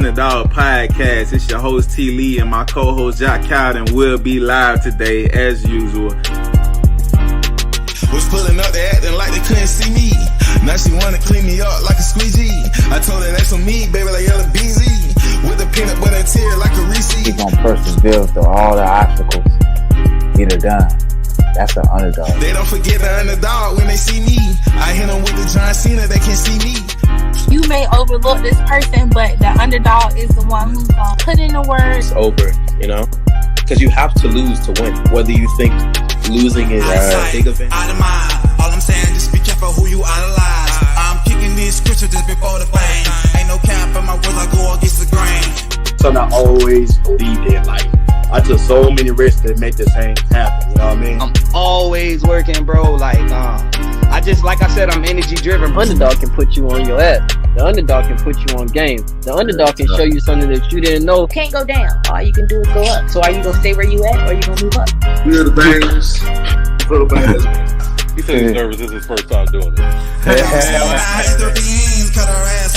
Underdog Podcast. It's your host T. Lee and my co-host Jack Cowden will be live today as usual. Was pulling up, they acting like they couldn't see me. Now she wanna clean me up like a squeegee. I told her that's on me, baby, like yellow BZ. With the peanut butter and tear like a Reese. He's gonna persevere through all the obstacles. Get it done. That's an underdog. They don't forget the underdog when they see me. I hit them with the John Cena, they can't see me. You may overlook this person, but the underdog is the one who's gonna put in the work. It's over, you know? Because you have to lose to win. Whether you think losing is a big event. Out of mind. All I'm saying, just be careful who you idolize. I'm kicking these scriptures just before the fame. Ain't no cap in my words, I go against the grain. So I always believed in life. I took so many risks to make this thing happen, you know what I mean? I'm always working, bro. Like I said, I'm energy driven. Underdog can put you on your ass. The underdog can put you on game. The underdog can show you something that you didn't know. Can't go down. All you can do is go up. So are you gonna stay where you at, or you gonna move up? We're the bangers. For the bangers. He said he's nervous. This is his first time doing it. Cut her ass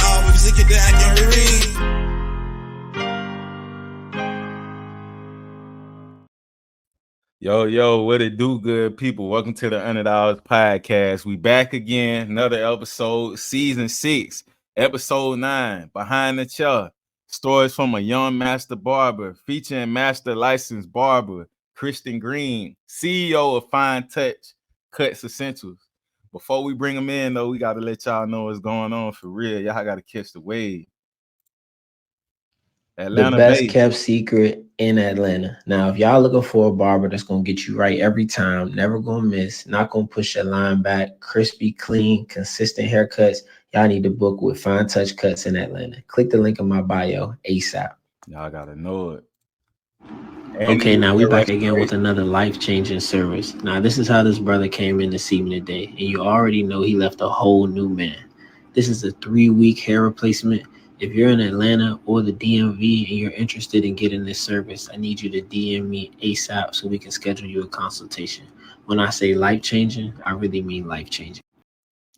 off, if she get that, I can read. Yo, what it do, good people? Welcome to the Underdog Podcast. We back again, another episode, season 6, episode 9, Behind the Chair. Stories from a young master barber, featuring master licensed barber, Christian Green, CEO of Fine Touch Cuts Essentials. Before we bring them in, though, we got to let y'all know what's going on for real. Y'all got to catch the wave. Atlanta, the best based. kept secret in Atlanta. Now, if y'all looking for a barber that's going to get you right every time, never going to miss, not going to push your line back, crispy, clean, consistent haircuts, y'all need to book with Fine Touch Cuts in Atlanta. Click the link in my bio ASAP. Y'all got to know it. Okay, now we back again with another life-changing service. Now, this is how this brother came in to see me today, and you already know he left a whole new man. This is a 3-week hair replacement. If you're in Atlanta or the DMV and you're interested in getting this service, I need you to DM me ASAP so we can schedule you a consultation. When I say life-changing, I really mean life-changing.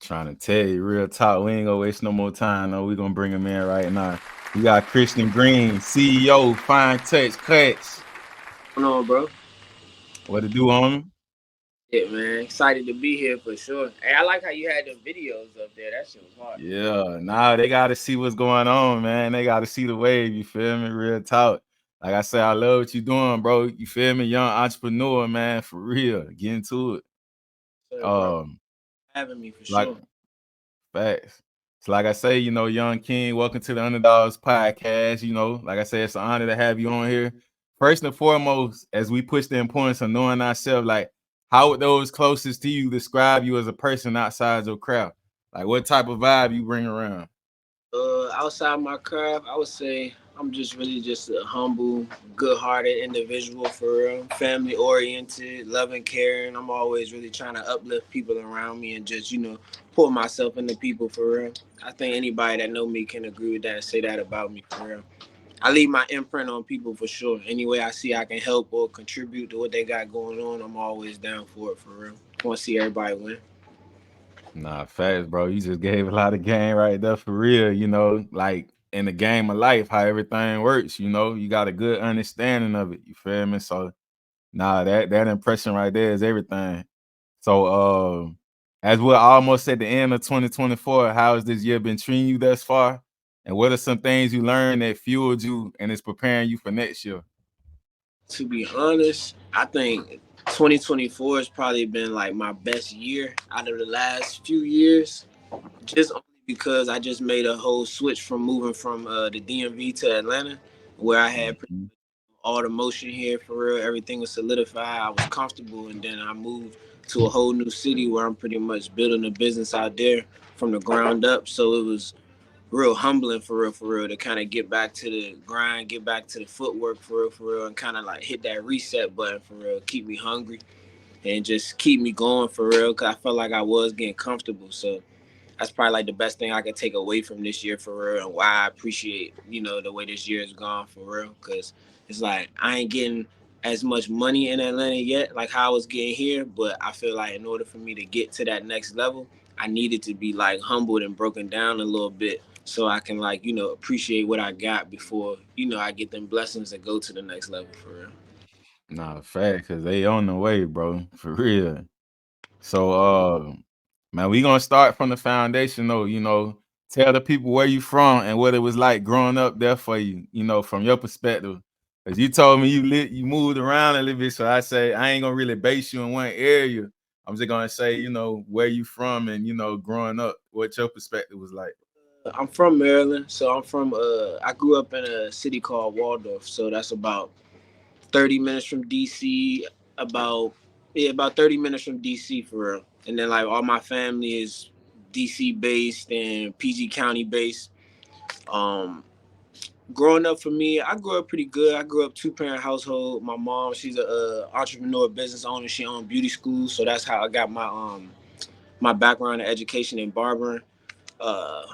Trying to tell you, real talk, we ain't gonna waste no more time. No, we're gonna bring him in right now. We got Christian Green, CEO, Fine Touch Cuts. What's going on, bro? What it do, homie? Yeah, man. Excited to be here for sure. Hey, I like how you had the videos up there. That shit was hard. Yeah, nah, they gotta see what's going on, man. They gotta see the wave, you feel me? Real talk. Like I said, I love what you doing, bro. You feel me? Young entrepreneur, man, for real. Get into it. Sure, having me for like, sure. Facts. So like I say, you know, Young King, welcome to the Underdogs Podcast. You know, like I said, it's an honor to have you on here. First and foremost, as we push the importance of knowing ourselves, like, how would those closest to you describe you as a person outside your craft? Like, what type of vibe you bring around? Outside my craft, I would say I'm just really just a humble, good-hearted individual for real. Family-oriented, loving, caring. I'm always really trying to uplift people around me and just, pour myself into people for real. I think anybody that know me can agree with that and say that about me for real. I leave my imprint on people for sure. Any way I see I can help or contribute to what they got going on, I'm always down for it, for real. I want to see everybody win. Nah, facts, bro. You just gave a lot of game right there for real, like in the game of life, how everything works, you got a good understanding of it, you feel me? So, nah, that impression right there is everything. So, as we're almost at the end of 2024, how has this year been treating you thus far? And what are some things you learned that fueled you and is preparing you for next year? To be honest, I think 2024 has probably been like my best year out of the last few years. Just only because I just made a whole switch from moving from the DMV to Atlanta, where I had all the motion here for real. Everything was solidified. I was comfortable. And then I moved to a whole new city where I'm pretty much building a business out there from the ground up. So it was real humbling for real to kind of get back to the grind, get back to the footwork for real, and kind of like hit that reset button for real, keep me hungry and just keep me going for real, because I felt like I was getting comfortable. So that's probably like the best thing I could take away from this year for real, and why I appreciate, the way this year has gone for real, because it's like I ain't getting as much money in Atlanta yet, like how I was getting here, but I feel like in order for me to get to that next level, I needed to be like humbled and broken down a little bit so I can like, appreciate what I got before, I get them blessings and go to the next level for real. Nah, fact, cause they on the way, bro, for real. So, man, we gonna start from the foundation, though. Tell the people where you from and what it was like growing up there for you. From your perspective, cause you told me you moved around a little bit. So I say I ain't gonna really base you in one area. I'm just gonna say, where you from and growing up, what your perspective was like. I'm from Maryland, so I grew up in a city called Waldorf, so that's about 30 minutes from DC, about yeah, about 30 minutes from DC for real. And then like all my family is DC based and PG County based. Um Growing up for me, I grew up pretty good. I grew up two-parent household. My mom, she's a entrepreneur, business owner. She owned beauty school, so that's how I got my background in education in barbering. Uh,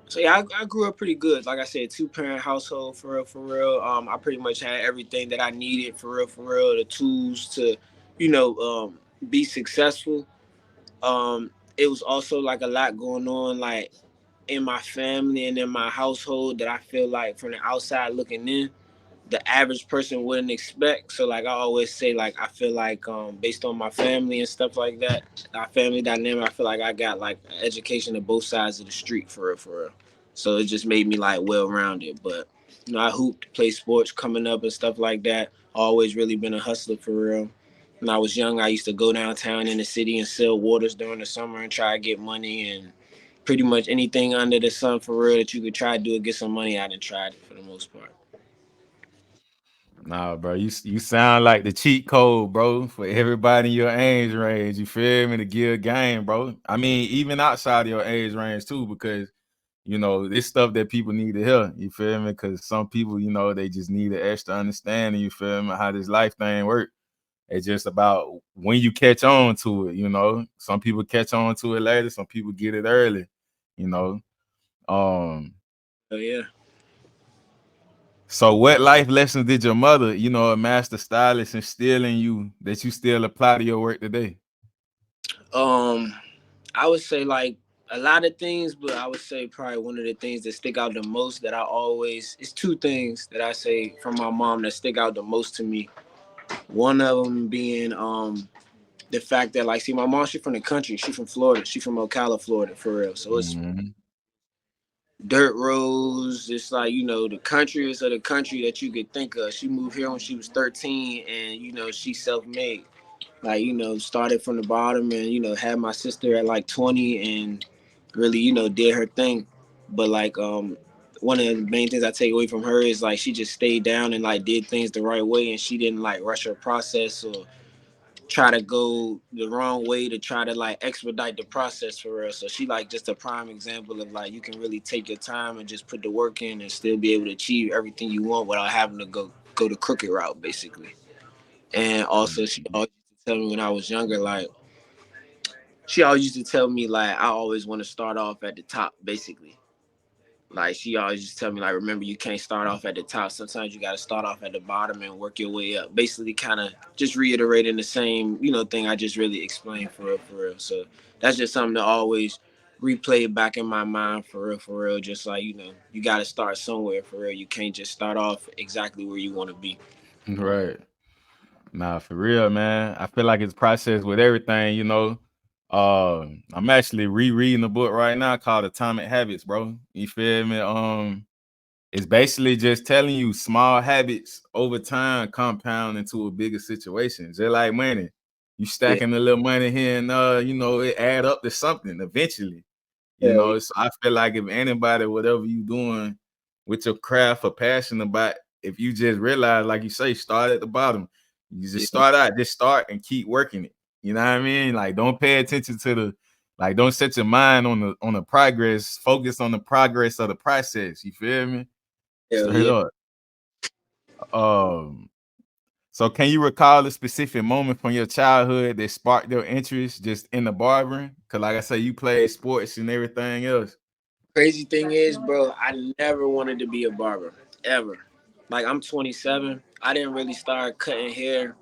so yeah, I grew up pretty good. Like I said, two-parent household for real, for real. I pretty much had everything that I needed for real, for real. The tools to, you know, um, be successful. It was also like a lot going on, like in my family and in my household that I feel like from the outside looking in, the average person wouldn't expect. So like I always say, like I feel like based on my family and stuff like that, our family dynamic, I feel like I got like an education to both sides of the street for real, for real. So it just made me like well rounded. But I hooped, play sports coming up and stuff like that. Always really been a hustler for real. When I was young, I used to go downtown in the city and sell waters during the summer and try to get money and pretty much anything under the sun for real that you could try to do and get some money. I done tried it for the most part. Nah, bro, you sound like the cheat code, bro, for everybody in your age range. You feel me? To give game, bro. I mean, even outside of your age range too, because this stuff that people need to hear. You feel me? Because some people, they just need an extra understanding. You feel me? How this life thing work. It's just about when you catch on to it. Some people catch on to it later. Some people get it early. You know. Um. Oh yeah. So, what life lessons did your mother, a master stylist, instill in you that you still apply to your work today? Um, I would say like a lot of things, but I would say probably one of the things that stick out the most that I always it's two things that I say from my mom that stick out the most to me. One of them being the fact that like see my mom, she from the country, she from Florida, she from Ocala, Florida for real. So it's Mm-hmm. dirt roads. It's like the countryest of the country that you could think of. She moved here when she was 13, and she's self-made. Like started from the bottom, and had my sister at like 20, and really did her thing. But like one of the main things I take away from her is like she just stayed down and like did things the right way, and she didn't like rush her process or try to go the wrong way to try to like expedite the process for her. So she like just a prime example of like you can really take your time and just put the work in and still be able to achieve everything you want without having to go the crooked route basically. And also she always used to tell me when I was younger, like she always used to tell me like I always want to start off at the top basically. Like she always just tell me like remember you can't start off at the top. Sometimes you got to start off at the bottom and work your way up. Basically, kind of just reiterating the same thing I just really explained for real, for real. So that's just something to always replay back in my mind for real, for real. Just like you got to start somewhere for real. You can't just start off exactly where you want to be. Right. Nah, for real, man. I feel like it's processed with everything, I'm actually rereading a book right now called Atomic Habits, bro. You feel me? It's basically just telling you small habits over time compound into a bigger situation. Just like money. You Yeah, stacking a little money here and it add up to something eventually. hell yeah, So I feel like if anybody, whatever you doing with your craft or passion about, if you just realize, like you say, start at the bottom. You just yeah, start out, just start and keep working it. You know what I mean? Like don't pay attention to don't set your mind on the progress. Focus on the progress of the process. You feel me? hell Straight yeah. up. Um, so can you recall a specific moment from your childhood that sparked your interest just in the barbering? Cause like I say, you played sports and everything else. Crazy thing is, bro, I never wanted to be a barber ever. Like I'm 27. I didn't really start cutting hair.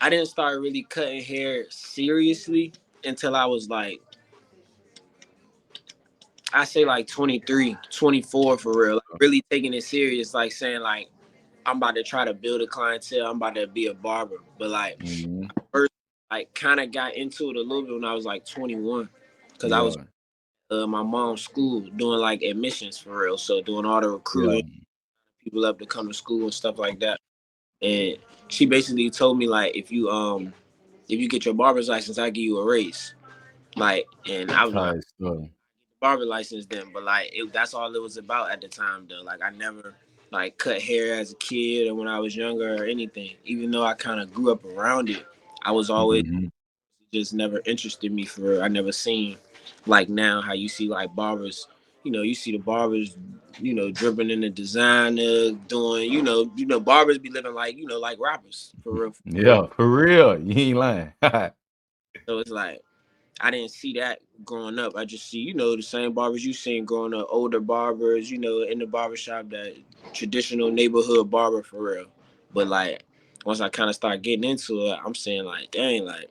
I didn't start really cutting hair seriously until I was like I say like 23, 24 for real. Like really taking it serious, like saying like I'm about to try to build a clientele. I'm about to be a barber. But like Mm-hmm. first, like kind of got into it a little bit when I was like 21, because I was Yeah, my mom's school doing like admissions for real. So doing all the yeah. recruiting, people up to come to school and stuff like that. And she basically told me like if you get your barber's license, I give you a raise. Like, and I was like, Tight stuff. barber license then, but like that's all it was about at the time though. Like I never like cut hair as a kid or when I was younger or anything. Even though I kind of grew up around it, I was always Mm-hmm. just never interested me for real. I never seen like now how you see like barbers. You know, you see the barbers, dripping in the designer, doing, barbers be living like, like rappers for real. For real. Yeah, for real. You ain't lying. So it's like I didn't see that growing up. I just see, the same barbers you seen growing up, older barbers, in the barbershop, that traditional neighborhood barber for real. But like once I kind of start getting into it, I'm saying like, dang, like,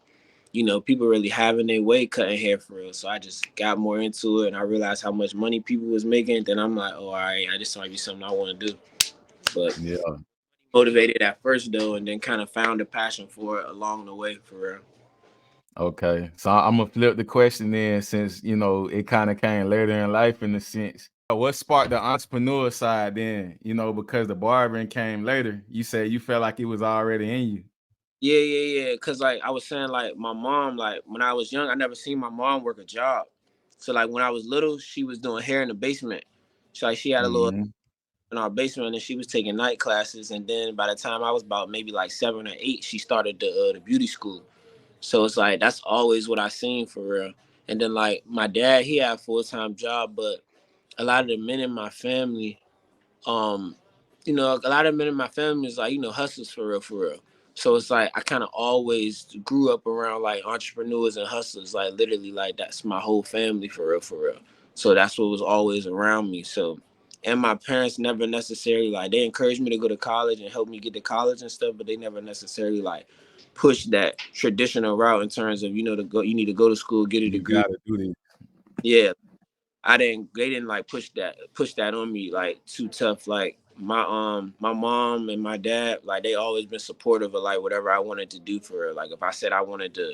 people really having their way cutting hair for real. So I just got more into it and I realized how much money people was making. Then I'm like, oh, all right, I just might be something I want to do. But Yeah. motivated at first though, and then kind of found a passion for it along the way for real. Okay. So I'm gonna flip the question then, since it kind of came later in life in a sense. What sparked the entrepreneur side then? Because the barbering came later. You said you felt like it was already in you. Yeah, yeah, yeah. Cause like I was saying, like my mom, like when I was young, I never seen my mom work a job. So like when I was little, she was doing hair in the basement. So like she had a little Mm-hmm. in our basement, and she was taking night classes. And then by the time I was about maybe like 7 or 8, she started the beauty school. So it's like that's always what I seen for real. And then like my dad, he had a full-time job, but a lot of the men in my family, um, a lot of men in my family is like, hustlers for real, for real. So it's like I kind of always grew up around like entrepreneurs and hustlers, like literally, like that's my whole family for real, for real. So that's what was always around me. So, and my parents never necessarily like they encouraged me to go to college and help me get to college and stuff, but they never necessarily like push that traditional route in terms of to go, you need to go to school, get a You degree. gotta do this. Yeah, they didn't like push that on me like too tough. Like my mom and my dad, like they always been supportive of like whatever I wanted to do for her. Like if I said I wanted to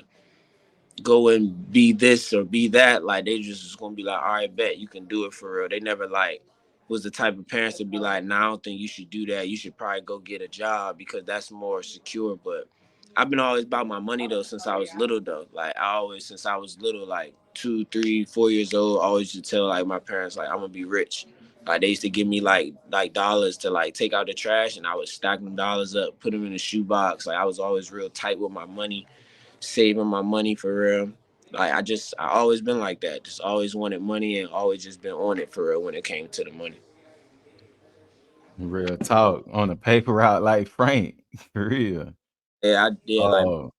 go and be this or be that, like they just was gonna be like, all right, bet you can do it for real. They never like was the type of parents to be like, nah, I don't think you should do that. You should probably go get a job because that's more secure. But I've been always about my money though since I was little though. Like I always since I was little, like 2, 3, 4 years old, I always used to tell like my parents like I'm gonna be rich. Like they used to give me like dollars to like take out the trash, and I would stack them dollars up, put them in a shoebox. Like I was always real tight with my money, saving my money for real. Like I always been like that. Just always wanted money and always just been on it for real when it came to the money. Real talk on a paper route like Frank. For real. Yeah, I did like Oh,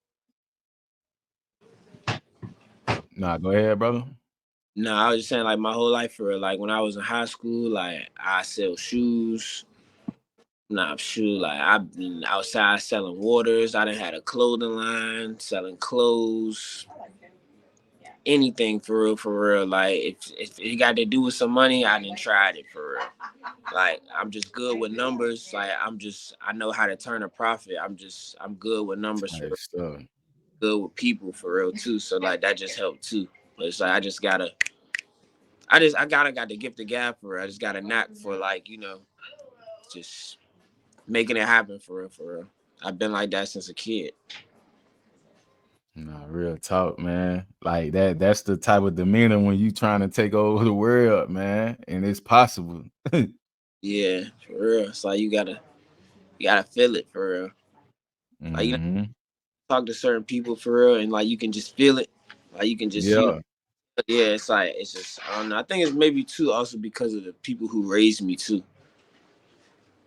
nah, go ahead, brother. no, I was just saying like my whole life for real. Like when I was in high school, like I sell shoes. Nah, shoe like I've been outside selling waters. I done had a clothing line, selling clothes, anything for real, for real. Like if it got to do with some money, I done tried it for real. Like I'm just good with numbers. Like I know how to turn a profit. I'm good with numbers for Tight real. stuff. Good with people for real too. So like that just helped too. But it's like I got the gift of gab for real. I just got a knack for like, just making it happen for real, for real. I've been like that since a kid. Nah, real talk, man. Like that's the type of demeanor when you trying to take over the world, man. And it's possible. Yeah, for real. It's like you gotta feel it for real. Like Hmm. talk to certain people for real and like you can just feel it. Like you can just, Yeah. yeah, it's like it's just I don't know. I think it's maybe too also because of the people who raised me too.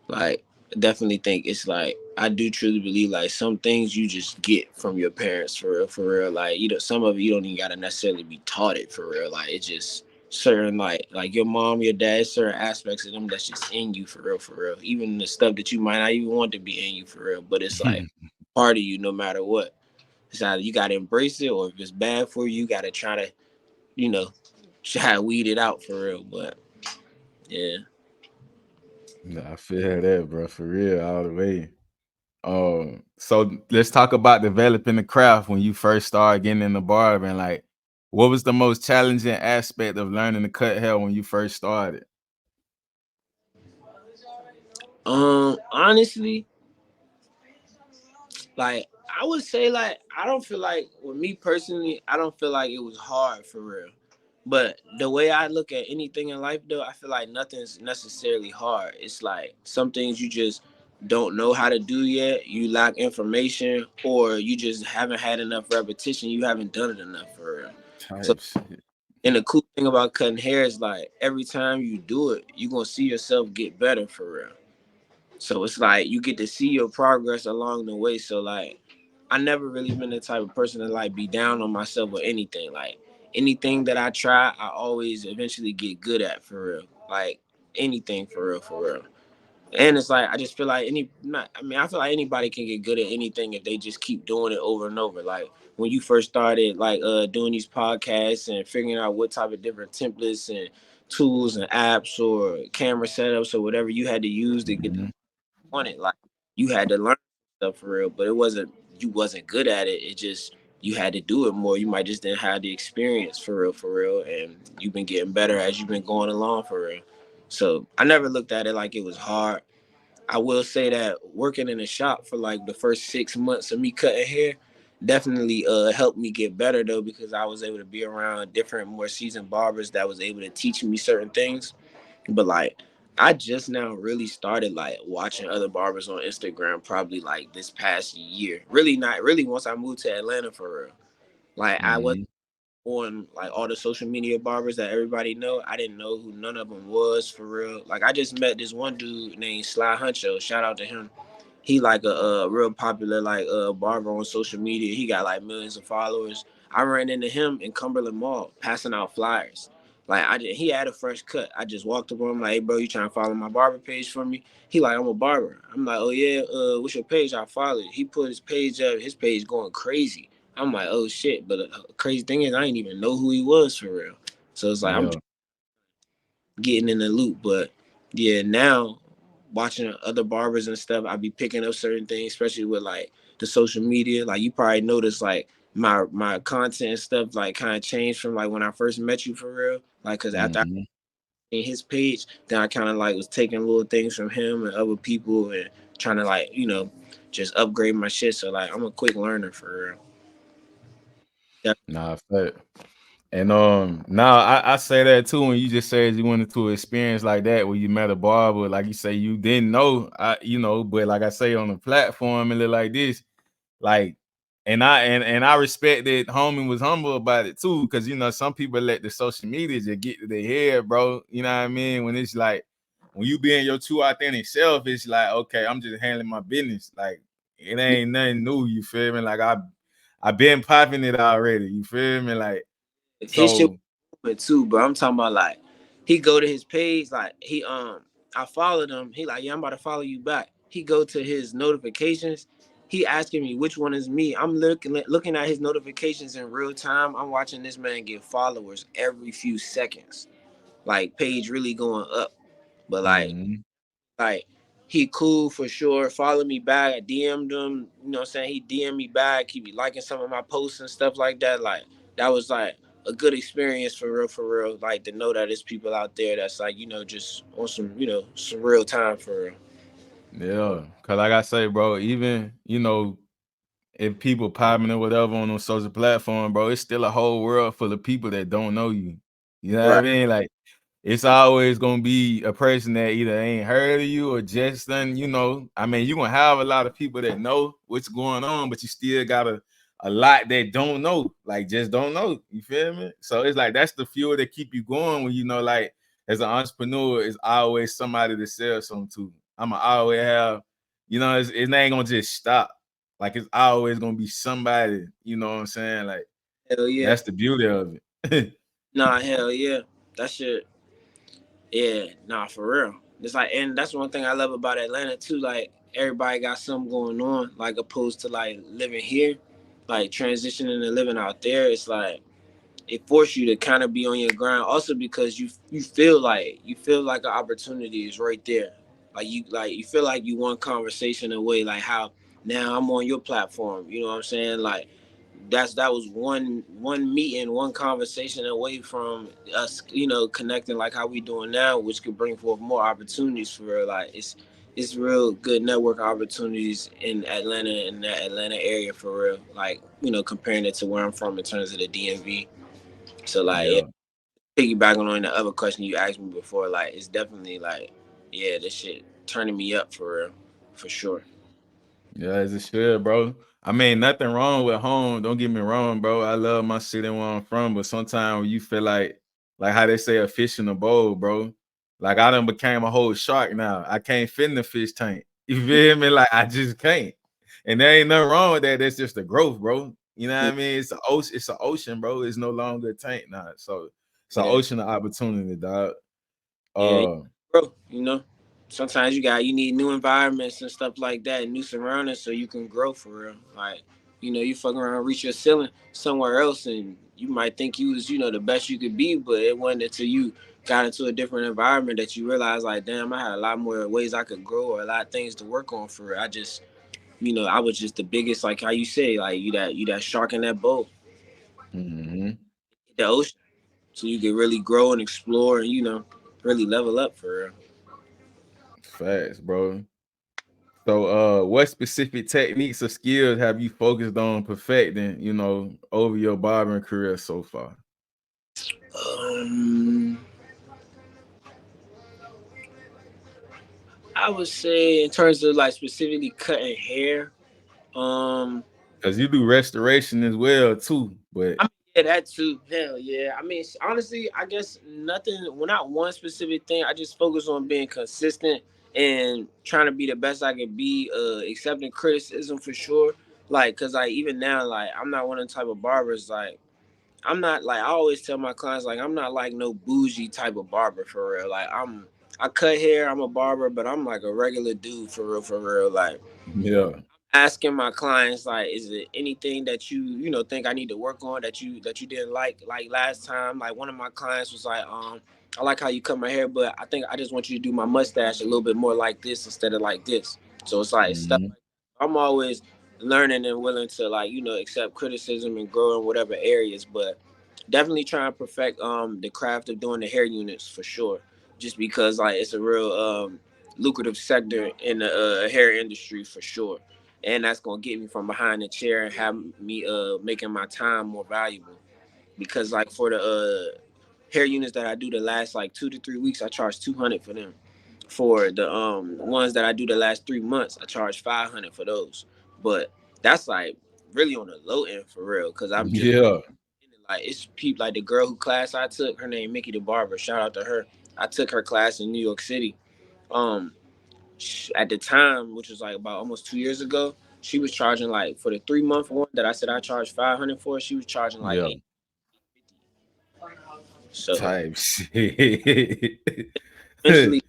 Like I definitely think it's like I do truly believe like some things you just get from your parents for real, for real. Like some of it you don't even gotta necessarily be taught it for real. Like it's just certain like your mom, your dad, certain aspects of them that's just in you for real, for real. Even the stuff that you might not even want to be in you for real, but it's like part of you no matter what. It's either you gotta embrace it or if it's bad for you, you gotta try to, you know, should have weeded out for real. But yeah. Nah, I feel that, bro, for real, all the way. So let's talk about developing the craft when you first started getting in the barber, and like, what was the most challenging aspect of learning to cut hair when you first started? Honestly, like I would say, like I don't feel like with me personally, I don't feel like it was hard for real. But the way I look at anything in life, though, I feel like nothing's necessarily hard. It's like some things you just don't know how to do yet. You lack information, or you just haven't had enough repetition. You haven't done it enough for real. So, Type shit. and the cool thing about cutting hair is like every time you do it, you're gonna see yourself get better for real. So it's like you get to see your progress along the way. So like I never really been the type of person to like be down on myself or anything. Like anything that I try, I always eventually get good at for real. Like anything for real, for real. And it's like I just feel like I feel like anybody can get good at anything if they just keep doing it over and over. Like when you first started like doing these podcasts and figuring out what type of different templates and tools and apps or camera setups or whatever you had to use to get Mhm. on it. Like you had to learn stuff for real, but it wasn't you wasn't good at it. It just you had to do it more. You might just didn't have the experience for real, and you've been getting better as you've been going along for real. So I never looked at it like it was hard. I will say that working in a shop for like the first 6 months of me cutting hair definitely helped me get better though, because I was able to be around different more seasoned barbers that was able to teach me certain things. But like I just now really started like watching other barbers on Instagram probably like this past year. Really not really once I moved to Atlanta for real. Like I was Mhm. on like all the social media barbers that everybody know. I didn't know who none of them was for real. Like I just met this one dude named Sly Huncho. Shout out to him. He like a real popular like barber on social media. He got like millions of followers. I ran into him in Cumberland Mall passing out flyers. Like he had a fresh cut. I just walked up on him like, hey bro, you trying to follow my barber page for me? He like, I'm a barber. I'm like, oh yeah, what's your page? I followed. He put his page up. His page going crazy. I'm like, oh shit. But the crazy thing is, I didn't even know who he was for real. So it's like I'm Yeah. getting in the loop. But yeah, now watching other barbers and stuff, I be picking up certain things, especially with like the social media. Like you probably noticed like my content and stuff like kind of changed from like when I first met you for real. Like because after I Mhm. seen his page, then I kind of like was taking little things from him and other people and trying to like just upgrade my shit. So like I'm a quick learner for real. Yeah, Nah, fact. And now I say that too when you just said you went into an experience like that where you met a barber, like you say you didn't know, but like I say on a platform and look like this, like, and I respect that homie was humble about it too, because some people let the social media just get to their head, bro. You know what I mean? When it's like when you being your true authentic self, it's like, okay, I'm just handling my business. Like it ain't nothing new, you feel me? Like I been popping it already, you feel me? Like his shit so. was too, bro. I'm talking about like he go to his page, like I followed him. He like, yeah, I'm about to follow you back. He go to his notifications. He asking me which one is me. I'm looking at his notifications in real time. I'm watching this man get followers every few seconds. Like page really going up. But Mhm. like he cool for sure. Follow me back. I DM'd him. You know what I'm saying? He DM'd me back. He be liking some of my posts and stuff like that. Like that was like a good experience for real, for real. Like to know that there's people out there that's like, just on some, some real time for real. Yeah, cause like I say, bro, even if people popping or whatever on those social platform, bro, it's still a whole world full of people that don't know you. You know what I Right. mean? Like it's always gonna be a person that either ain't heard of you or just done, I mean, you're gonna have a lot of people that know what's going on, but you still got a lot that don't know, like just don't know. You feel me? So it's like that's the fuel that keep you going when like as an entrepreneur, it's always somebody to sell something to. I'ma always have, it ain't gonna just stop. Like it's always gonna be somebody, you know what I'm saying? Like Hell yeah. that's the beauty of it. Nah, hell yeah. That shit. Yeah, nah, for real. It's like, and that's one thing I love about Atlanta too. Like, everybody got something going on, like opposed to like living here, like transitioning and living out there. It's like it forced you to kind of be on your grind. Also because you feel like an opportunity is right there. You feel like you want conversation away. Like how now I'm on your platform. You know what I'm saying? Like that was one meeting, one conversation away from us, connecting like how we doing now, which could bring forth more opportunities for real. Like it's real good network opportunities in Atlanta, in that Atlanta area for real. Like, comparing it to where I'm from in terms of the DMV. So like, yeah, Yeah. piggybacking on the other question you asked me before, like it's definitely like, yeah, this shit turning me up for real, for sure. Yeah, as it should, bro. I mean, nothing wrong with home. Don't get me wrong, bro. I love my city and where I'm from, but sometimes you feel like how they say a fish in a bowl, bro. Like I done became a whole shark now. I can't fit in the fish tank. You feel me? Like I just can't. And there ain't nothing wrong with that. That's just the growth, bro. You know what I mean? It's an ocean. It's an ocean, bro. It's no longer a tank now. So it's an Yeah, ocean of opportunity, dog. yeah, Uh, bro. Sometimes you need new environments and stuff like that, new surroundings, so you can grow for real. Like, you fuck around, reach your ceiling somewhere else, and you might think you was, the best you could be, but it wasn't until you got into a different environment that you realize, like, damn, I had a lot more ways I could grow or a lot of things to work on for real. I was just the biggest, like how you say, like you that shark in that boat, mhm. the ocean, so you can really grow and explore and really level up for real. Facts, bro. So, what specific techniques or skills have you focused on perfecting, over your barbering career so far? Um, I would say in terms of like specifically cutting hair, um, Because you do restoration as well too, but I mean, yeah, that too. Hell yeah. I mean, honestly, I guess nothing. Well, not one specific thing. I just focus on being consistent and trying to be the best I can be. Accepting criticism for sure. Like, cause like even now, like I'm not one of the type of barbers. Like I'm not like I always tell my clients, like I'm not like no bougie type of barber for real. Like I cut hair. I'm a barber, but I'm like a regular dude for real. For real. Like yeah, asking my clients, like, is it anything that you think I need to work on that you didn't like last time? Like one of my clients was like, I like how you cut my hair, but I think I just want you to do my mustache a little bit more like this instead of like this. So it's like stuff mhm, like I'm always learning and willing to like accept criticism and grow in whatever areas, but definitely trying to perfect the craft of doing the hair units for sure, just because like it's a real lucrative sector in the hair industry for sure, and that's gonna get me from behind the chair and have me making my time more valuable. Because like for the hair units that I do the last like 2 to 3 weeks, I charge 200 for them. For the ones that I do the last 3 months, I charge 500 for those. But that's like really on the low end for real, because I'm just yeah, like it's people like the girl who class I took, her name Mickey the Barber. Shout out to her. I took her class in New York City. Um, at the time, which was like about almost 2 years ago, she was charging like for the 3 month one that I said I charged 500 for. She was charging like yeah, 850. So type shit. eventually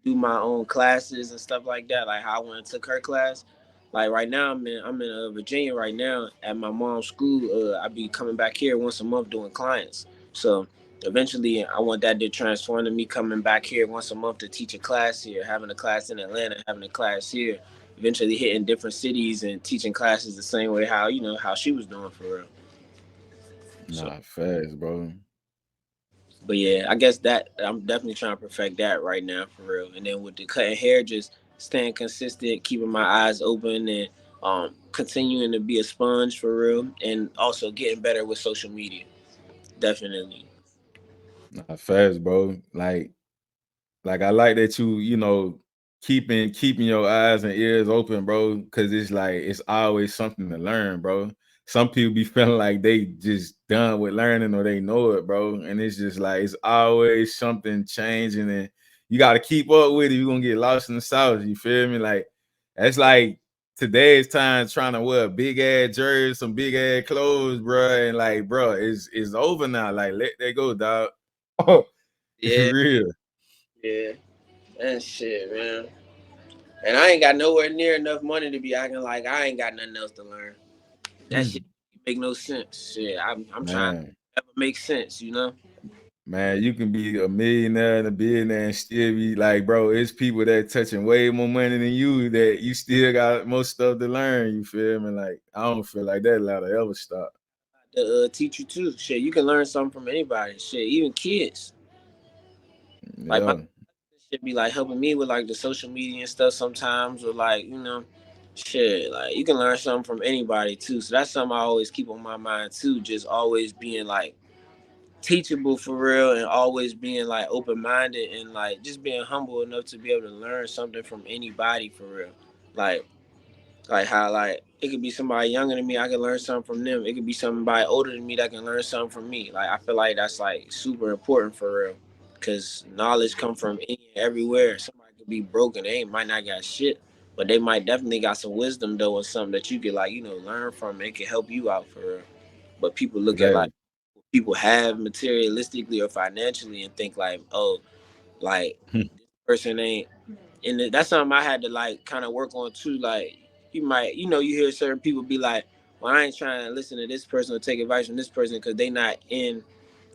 do my own classes and stuff like that. Like how I went and took her class. Like right now, I'm in Virginia right now at my mom's school. I be coming back here once a month doing clients. So eventually, I want that to transform to me coming back here once a month to teach a class here, having a class in Atlanta, having a class here. Eventually, hitting different cities and teaching classes the same way how she was doing for real. So. Nah, fast, bro. But yeah, I guess that I'm definitely trying to perfect that right now for real. And then with the cutting hair, just staying consistent, keeping my eyes open, and continuing to be a sponge for real, and also getting better with social media. Definitely. Nah, fast, bro. Like I like that keeping your eyes and ears open, bro, because it's like it's always something to learn, bro. Some people be feeling like they just done with learning or they know it, bro. And it's just like it's always something changing and you gotta keep up with it. You're gonna get lost in the sauce. You feel me? Like that's like today's time trying to wear big ass jersey, some big ass clothes, bro. And like, bro, it's over now. Like, let that go, dog. It's Yeah, real. yeah, and shit, man. And I ain't got nowhere near enough money to be acting like I ain't got nothing else to learn. That shit make no sense. Shit, I'm trying to Man. That would make sense, you know. Man, you can be a millionaire and a billionaire and still be like, bro, it's people that touching way more money than you that you still got most stuff to learn. You feel me? Like, I don't feel like that allowed to ever stop. To teach you too. Shit, you can learn something from anybody. Shit, even kids. Like my Yeah, shit be like helping me with like the social media and stuff sometimes, or like shit. Like you can learn something from anybody too. So that's something I always keep on my mind too. Just always being like teachable for real, and always being like open minded, and like just being humble enough to be able to learn something from anybody for real. Like how like it could be somebody younger than me, I can learn something from them. It could be somebody older than me that can learn something from me. Like I feel like that's like super important for real, because knowledge come from any and everywhere. Somebody could be broken, they might not got shit, but they might definitely got some wisdom though, and something that you could like learn from. It can help you out for real. But people look at like exactly. people have materialistically or financially and think like, oh, like this person ain't. And that's something I had to like kind of work on too. Like you might, you hear certain people be like, well, I ain't trying to listen to this person or take advice from this person because they not in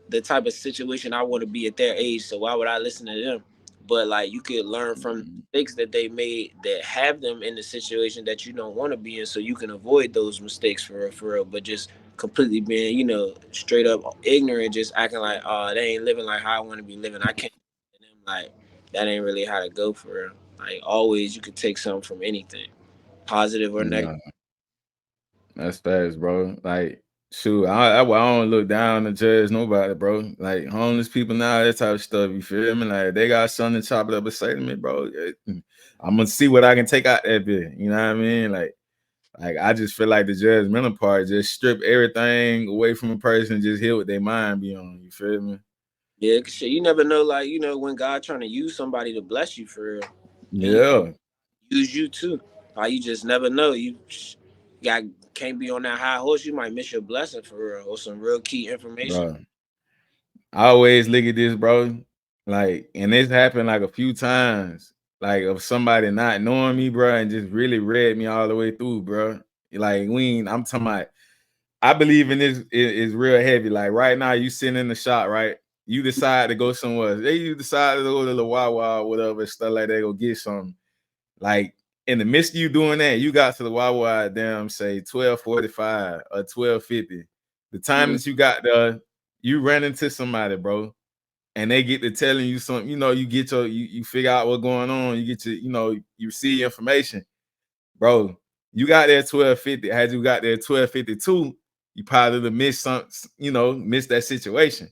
the type of situation I want to be at their age. So why would I listen to them? But like you could learn from the mistakes that they made that have them in the situation that you don't want to be in, so you can avoid those mistakes for real, for real. But just completely being, straight up ignorant, just acting like, oh, they ain't living like how I want to be living. I can't. And them like that ain't really how to go for real. Like always, you could take something from anything, positive or negative. Nah, that's fast, bro. Like, shoot, I don't look down to judge nobody, bro. Like homeless people now, that type of stuff. You feel me? Like they got something to chop it up and say to me, bro. I'm gonna see what I can take out that bit. You know what I mean? Like I just feel like the judgmental part just strip everything away from a person, just hear what their mind be on. You feel me? Yeah, 'cause shit, you never know. Like when God trying to use somebody to bless you for real, and you Yeah, use you too. Like you just never know. You got can't be on that high horse. You might miss your blessing for real, or some real key information. bro. I always look at this, bro. Like, and this happened like a few times, like of somebody not knowing me, bro, and just really read me all the way through, bro. Like, I'm talking about, I believe in this is real heavy. Like right now, you sitting in the shop, right? You decide to go somewhere. You decide to go to the Wawa or whatever, stuff like that, go get something. Like in the midst of you doing that, you got to the Wawa at damn say 12:45 or 12:50. The time Mm-hmm. that you got there, you ran into somebody, bro, and they get to telling you something. You get you figure out what's going on. You get you see information, bro. You got there 12:50. Had you got there 12:52, you probably would have missed some, missed that situation.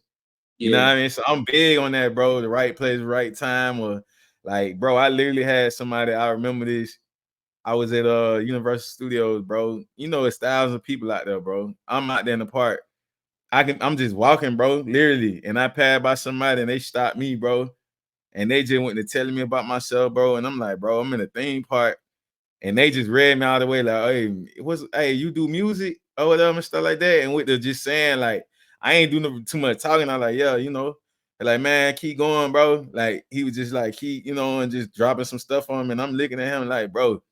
You know what Yeah, I mean? So I'm big on that, bro. The right place, right time, or like, bro, I literally had somebody. I remember this. I was at Universal Studios, bro. It's thousands of people out there, bro. I'm out there in the park. I'm just walking, bro, literally, and I passed by somebody and they stopped me, bro, and they just went to telling me about myself, bro. And I'm like, bro, I'm in a theme park, and they just read me all the way, like, hey, you do music or whatever and stuff like that, and with the just saying like, I ain't doing too much talking. I'm like, yeah, They're like, man, keep going, bro. Like he was just like, and just dropping some stuff on him, and I'm looking at him like, bro.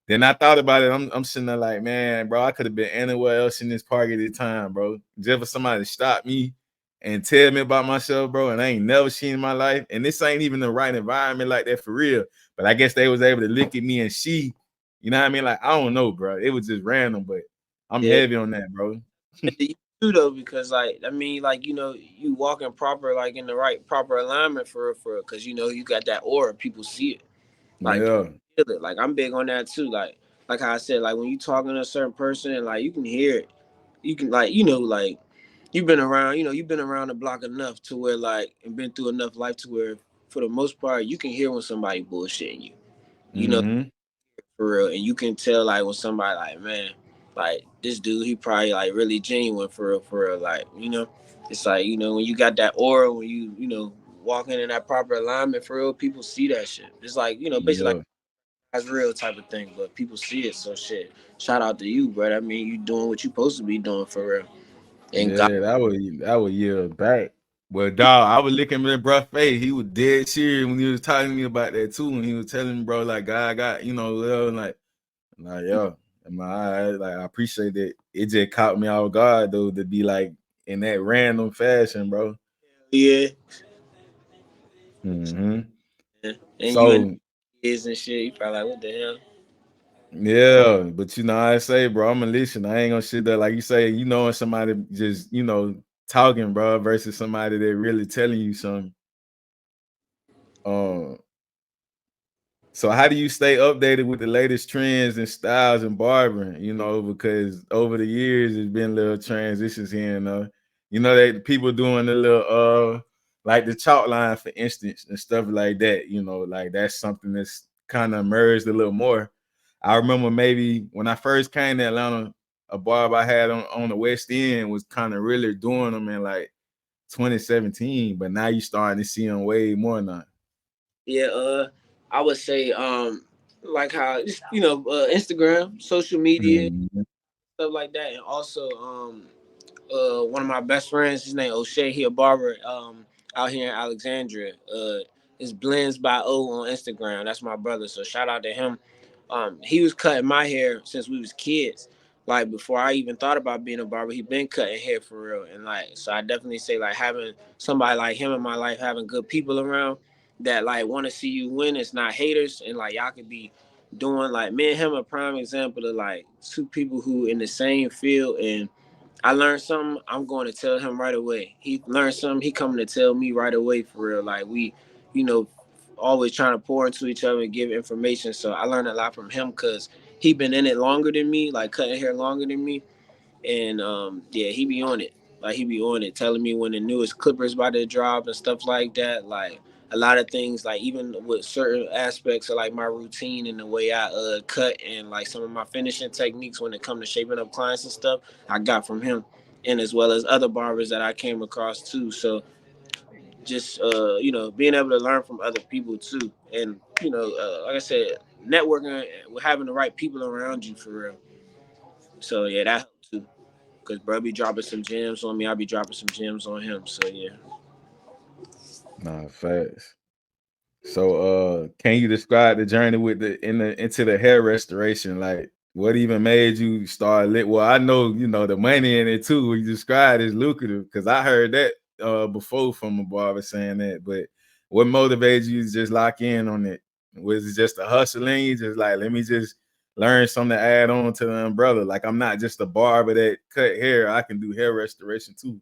Then I thought about it. I'm sitting there like, man, bro, I could have been anywhere else in this park at the time, bro. Just for somebody to stop me and tell me about myself, bro, and I ain't never seen in my life. And this ain't even the right environment like that for real. But I guess they was able to look at me and see, you know what I mean? Like, I don't know, bro. It was just random, but I'm yeah. heavy on that, bro. You too though, because like I mean, like you walking proper, like in the right proper alignment for real, because you got that aura. People see it, like people Yeah. feel it. Like I'm big on that too. Like how I said, like when you talking to a certain person and like you can hear it, you can like like you've been around the block enough to where like and been through enough life to where for the most part you can hear when somebody bullshitting you. You know, Mm-hmm. for real, and you can tell like when somebody like, man, like this dude, he probably like really genuine for real. Like it's like when you got that aura, when you walking in that proper alignment for real, people see that shit. It's like basically like Yeah. that's real type of thing, but people see it. So shit, shout out to you, bro. I mean, you doing what you supposed to be doing for real, and God. Yeah, that was years back. But dog, I was looking at bro face. He was dead serious when he was talking to me about that too. And he was telling me, bro, like God got, well, like, yo, like I appreciate that. It just caught me off guard though to be like in that random fashion, bro. Yeah. Mm-hmm. And you and So kids and shit, you probably like, what the hell? yeah, but you know, I say, bro, I'm gonna listen. I ain't gonna shit that like you say, you know, when somebody just, you know, talking, bro, versus somebody that really telling you something. Um, so how do you stay updated with the latest trends and styles and barbering? You know, because over the years there's been little transitions here and you know, that people doing the little like the chalk line, for instance, and stuff like that. You know, like that's something that's kind of emerged a little more. I remember maybe when I first came to Atlanta, a barber I had on the West End was kind of really doing them in like 2017, but now you starting to see them way more now. Yeah, I would say like how Instagram, social media, Mhm. stuff like that, and also one of my best friends, his name O'Shea, he a barber out here in Alexandria. It's Blends by O on Instagram. That's my brother, so shout out to him. He was cutting my hair since we was kids. Like before I even thought about being a barber, he been cutting hair for real. And like, so I definitely say like having somebody like him in my life, having good people around that like want to see you win. It's not haters, and like y'all could be doing like me and him a prime example of like two people who in the same field, and I learned something, I'm going to tell him right away. He learned something, he coming to tell me right away for real. Like we, you know, always trying to pour into each other and give information. So I learned a lot from him because he been in it longer than me, like cutting hair longer than me. And yeah, he be on it. Like he be on it, telling me when the newest clippers about to drop and stuff like that. Like a lot of things, like even with certain aspects of like my routine and the way I cut and like some of my finishing techniques when it come to shaping up clients and stuff, I got from him, and as well as other barbers that I came across too. So just being able to learn from other people too, and like I said, networking with having the right people around you for real. So yeah, that helped too. Cause bro be dropping some gems on me, I'll be dropping some gems on him. So yeah. Nah, facts. So can you describe the journey with into the hair restoration? Like what even made you start lit? Well, I know you know the money in it too. You described as lucrative because I heard that before from a barber saying that. But what motivated you to just lock in on it? Was it just a hustling? You just like let me just learn something to add on to the umbrella. Like I'm not just a barber that cut hair. I can do hair restoration too.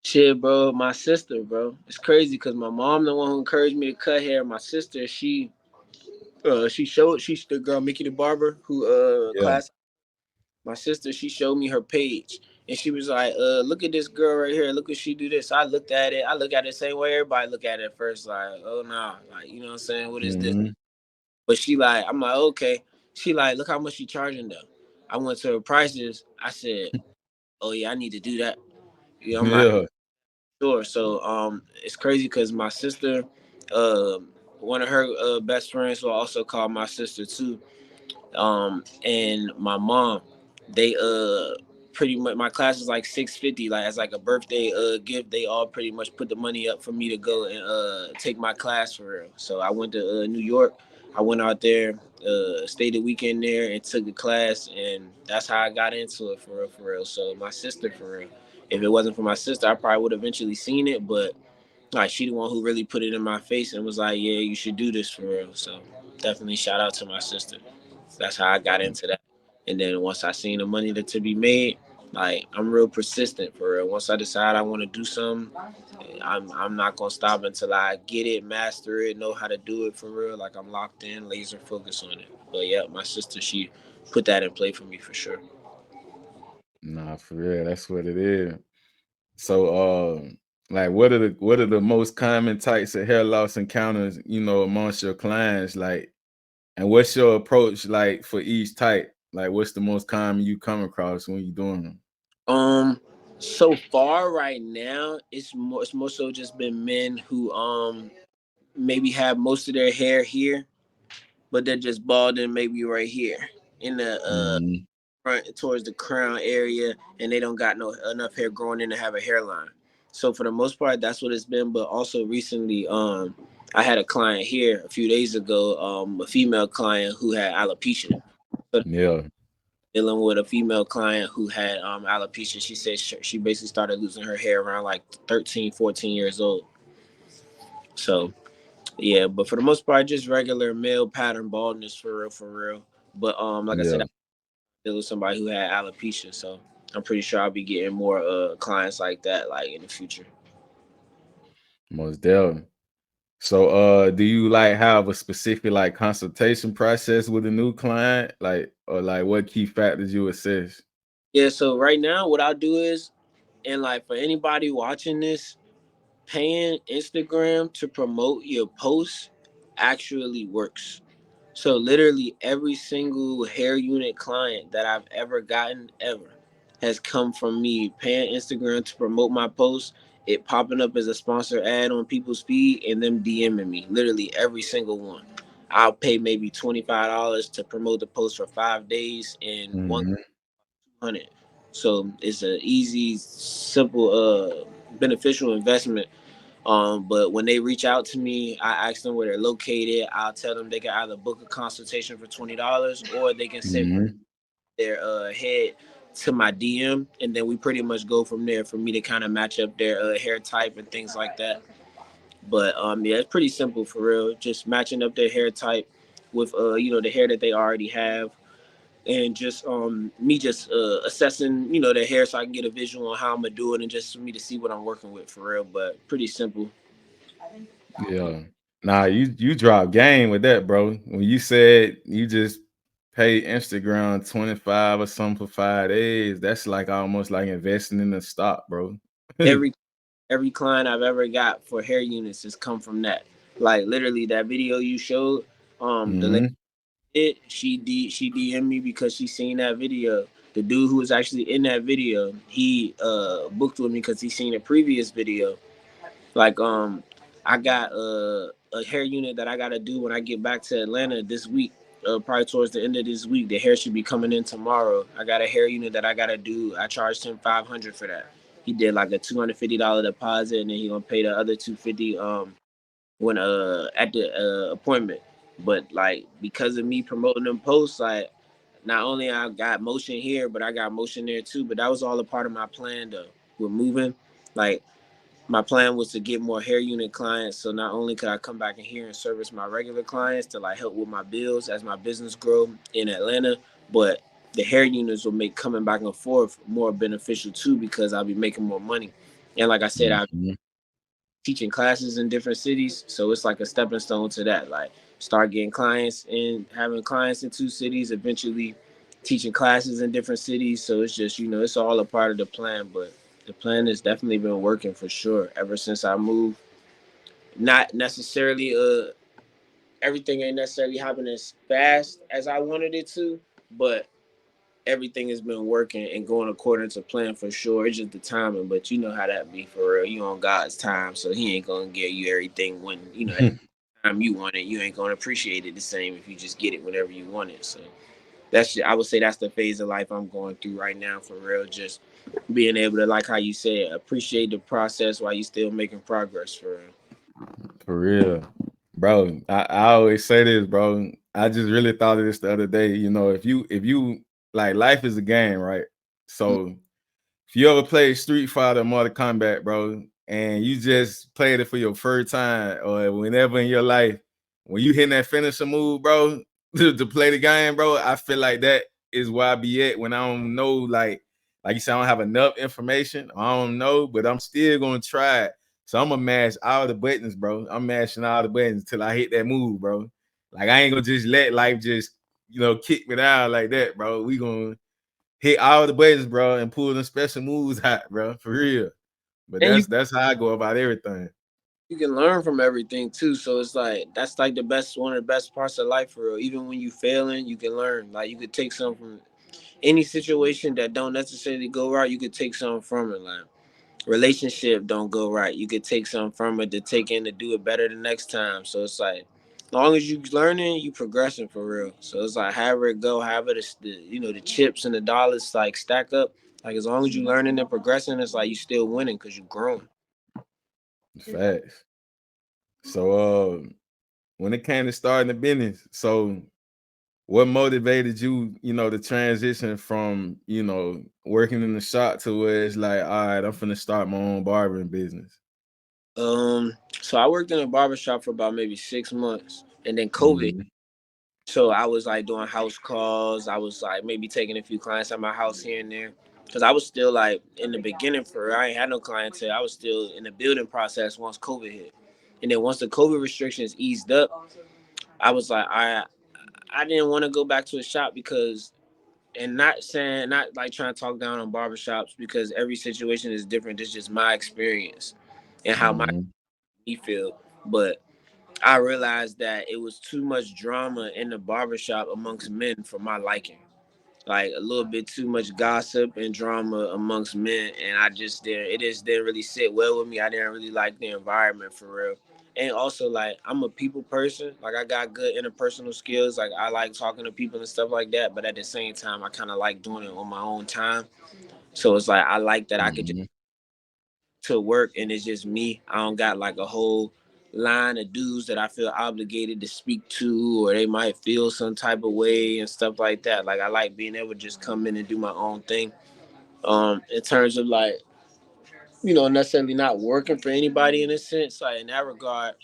Shit, bro, my sister, bro. It's crazy because my mom the one who encouraged me to cut hair. My sister, she's the girl Mickey the barber who Yeah. class. My sister, she showed me her page, and she was like, look at this girl right here. Look what she do this. I looked at it. I look at it the same way everybody look at it at first, like, oh nah, like you know what I'm saying? What is this? Mm-hmm. But she like, I'm like, okay. She like, look how much she charging though. I went to her prices. I said, oh yeah, I need to do that. Yeah, I'm like, Yeah. sure. So it's crazy because my sister, uh, one of her best friends, who I also call my sister too, and my mom, they pretty much my class is like 650, like as like a birthday gift. They all pretty much put the money up for me to go and take my class for real. So I went to New York. I went out there, stayed the weekend there, and took the class, and that's how I got into it for real, for real. So my sister, for real. If it wasn't for my sister, I probably would have eventually seen it, but like she the one who really put it in my face and was like, "Yeah, you should do this for real." So definitely shout out to my sister. That's how I got into that. And then once I seen the money that to be made, like I'm real persistent for real. Once I decide I want to do something, I'm not gonna stop until I get it, master it, know how to do it for real. Like I'm locked in, laser focused on it. But yeah, my sister, she put that in play for me for sure. Nah, for real, that's what it is. So, like, what are the most common types of hair loss encounters, you know, amongst your clients? Like, and what's your approach like for each type? Like, what's the most common you come across when you're doing them? Um, so far right now, it's more so just been men who maybe have most of their hair here, but they're just balding maybe right here in the Mhm. front towards the crown area, and they don't got no enough hair growing in to have a hairline. So for the most part, that's what it's been. But also recently, I had a client here a few days ago, a female client who had alopecia. So Yeah. dealing with a female client who had alopecia. She said she basically started losing her hair around like 13, 14 years old. So yeah, but for the most part, just regular male pattern baldness for real, for real. But like I said, Yeah, I deal with somebody who had alopecia, so I'm pretty sure I'll be getting more clients like that like in the future. most definitely. So do you like have a specific like consultation process with a new client? Like or like what key factors you assess? Yeah, so right now what I'll do is, and like for anybody watching this, paying Instagram to promote your posts actually works. So literally every single hair unit client that I've ever gotten ever has come from me paying Instagram to promote my posts, it popping up as a sponsor ad on people's feed and them DMing me. Literally every single one. I'll pay maybe $25 to promote the post for 5 days and Hmm. 100. So it's an easy, simple, beneficial investment. But when they reach out to me, I ask them where they're located. I'll tell them they can either book a consultation for $20 or they can send Hmm. their head to my DM, and then we pretty much go from there for me to kind of match up their hair type and things like that. But yeah, it's pretty simple for real. Just matching up their hair type with the hair that they already have, and just me just assessing their hair so I can get a visual on how I'm gonna do it, and just for me to see what I'm working with for real. But pretty simple. Yeah. Nah, you drop game with that, bro. When you said you just pay Instagram 25 or something for 5 days, that's like almost like investing in the stock, bro. Every every client I've ever got for hair units has come from that. Like literally that video you showed, the lady Hmm. she DM'd me because she seen that video. The dude who was actually in that video, he booked with me because he seen a previous video. Like I got a hair unit that I gotta do when I get back to Atlanta this week. Probably towards the end of this week, the hair should be coming in tomorrow. I got a hair unit that I gotta do. I charged him 500 for that. He did like a $250 deposit, and then he gonna pay the other 250 when at the appointment. But like because of me promoting them posts, like not only I got motion here, but I got motion there too. But that was all a part of my plan though. With moving, like my plan was to get more hair unit clients. So not only could I come back in here and service my regular clients to like help with my bills as my business grow in Atlanta, but the hair units will make coming back and forth more beneficial too because I'll be making more money. And like I said, I Hmm. teaching classes in different cities, so it's like a stepping stone to that. Like start getting clients and having clients in two cities, eventually teaching classes in different cities. So it's just it's all a part of the plan, but the plan has definitely been working for sure ever since I moved. Not necessarily everything ain't necessarily happening as fast as I wanted it to, but everything has been working and going according to plan for sure. It's just the timing, but you know how that be for real. You on God's time, so He ain't gonna give you everything when at the time you want it. You ain't gonna appreciate it the same if you just get it whenever you want it. So I would say that's the phase of life I'm going through right now for real. Just being able to, like how you said, appreciate the process while you still making progress for real. For real. Bro, I always say this, bro. I just really thought of this the other day. If you like life is a game, right? So if you ever played Street Fighter or Mortal Kombat, bro, and you just played it for your first time or whenever in your life, when you hit that finisher move, bro, to play the game, bro, I feel like that is where I be at when I don't know, like you said, I don't have enough information. I don't know, but I'm still gonna try it. So I'm gonna mash all the buttons, bro. I'm mashing all the buttons until I hit that move, bro. Like I ain't gonna just let life just kick me down like that, bro. We gonna hit all the buttons, bro, and pull them special moves out, bro, for real. But And that's how I go about everything. you can learn from everything too. So it's like that's like the best one of the best parts of life for real. Even when you failing, you can learn. Like you could take something from any situation that don't necessarily go right. You could take something from it. Like relationship don't go right, you could take something from it to take in to do it better the next time. So it's like as long as you learning, you progressing for real. So it's like however it go, however the chips and the dollars like stack up. Like as long as you learning and progressing, it's like you still winning because you growing. Facts. So when it came to starting the business, so what motivated you, to transition from, working in the shop to where it's like, all right, I'm finna start my own barbering business? So I worked in a barber shop for about maybe 6 months, and then COVID. Mm-hmm. So I was like doing house calls. I was like maybe taking a few clients at my house here and there. Cause I was still like in the beginning for I ain't had no clientele. I was still in the building process once COVID hit. And then once the COVID restrictions eased up, I was like, I didn't want to go back to a shop because and not like trying to talk down on barbershops because every situation is different. It's just my experience and how my Mm-hmm. me feel. But I realized that it was too much drama in the barbershop amongst men for my liking. Like a little bit too much gossip and drama amongst men, and it just didn't really sit well with me. I didn't really like the environment for real. And also, like, I'm a people person. Like, I got good interpersonal skills. Like, I like talking to people and stuff like that. But at the same time, I kind of like doing it on my own time. So it's like I like that I could just Mm-hmm. to work and it's just me. I don't got like a whole line of dudes that I feel obligated to speak to or they might feel some type of way and stuff like that. Like I like being able to just come in and do my own thing. In terms of like, necessarily not working for anybody in a sense, like in that regard,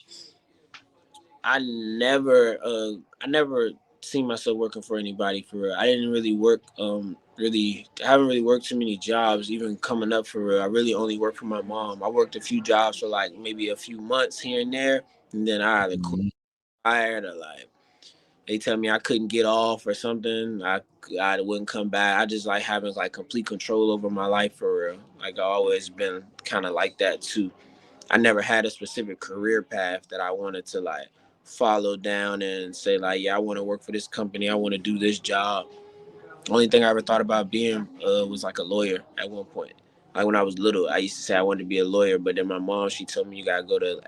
I never seen myself working for anybody for real. I didn't really work I haven't really worked too many jobs even coming up for real. I really only worked for my mom. I worked a few jobs for like maybe a few months here and there, and then I either quit, Mm-hmm. fired or like they tell me I couldn't get off or something. I wouldn't come back. I just like having like complete control over my life for real. Like I always been kind of like that too. I never had a specific career path that I wanted to like follow down and say like, yeah, I want to work for this company. I want to do this job. Only thing I ever thought about being was like a lawyer at one point. Like when I was little, I used to say I wanted to be a lawyer, but then my mom she told me you gotta go to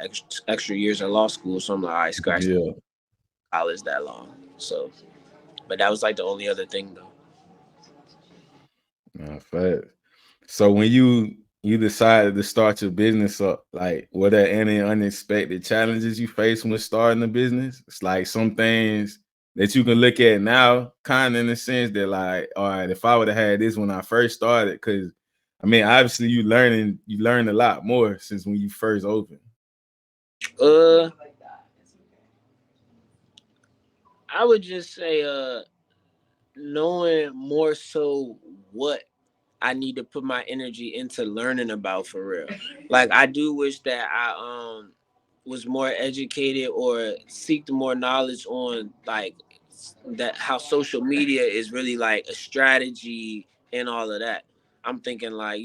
extra years in law school. So I'm like, all right, scratch Yeah. college that long. So, but that was like the only other thing though. Fact. So when you decided to start your business up, like were there any unexpected challenges you faced when starting a business? It's like some things that you can look at now, kind of in the sense that like, all right, if I would have had this when I first started, because I mean, obviously you learn a lot more since when you first opened. Uh, I would just say knowing more so what I need to put my energy into learning about for real. Like I do wish that I was more educated or seeked more knowledge on like that how social media is really like a strategy and all of that. I'm thinking like,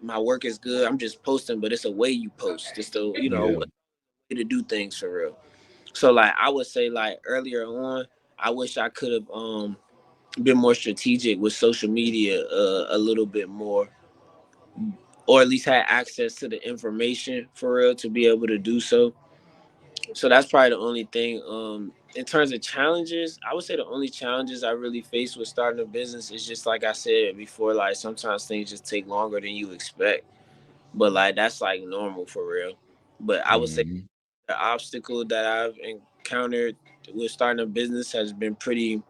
my work is good. I'm just posting, but it's a way you post. It's the, a Yeah. way to do things for real. So like I would say like earlier on, I wish I could have been more strategic with social media a little bit more, or at least had access to the information for real to be able to do so. So that's probably the only thing. In terms of challenges, I would say the only challenges I really face with starting a business is just like I said before, like sometimes things just take longer than you expect. But like that's like normal for real. But I would say Mhm. the obstacle that I've encountered with starting a business has been pretty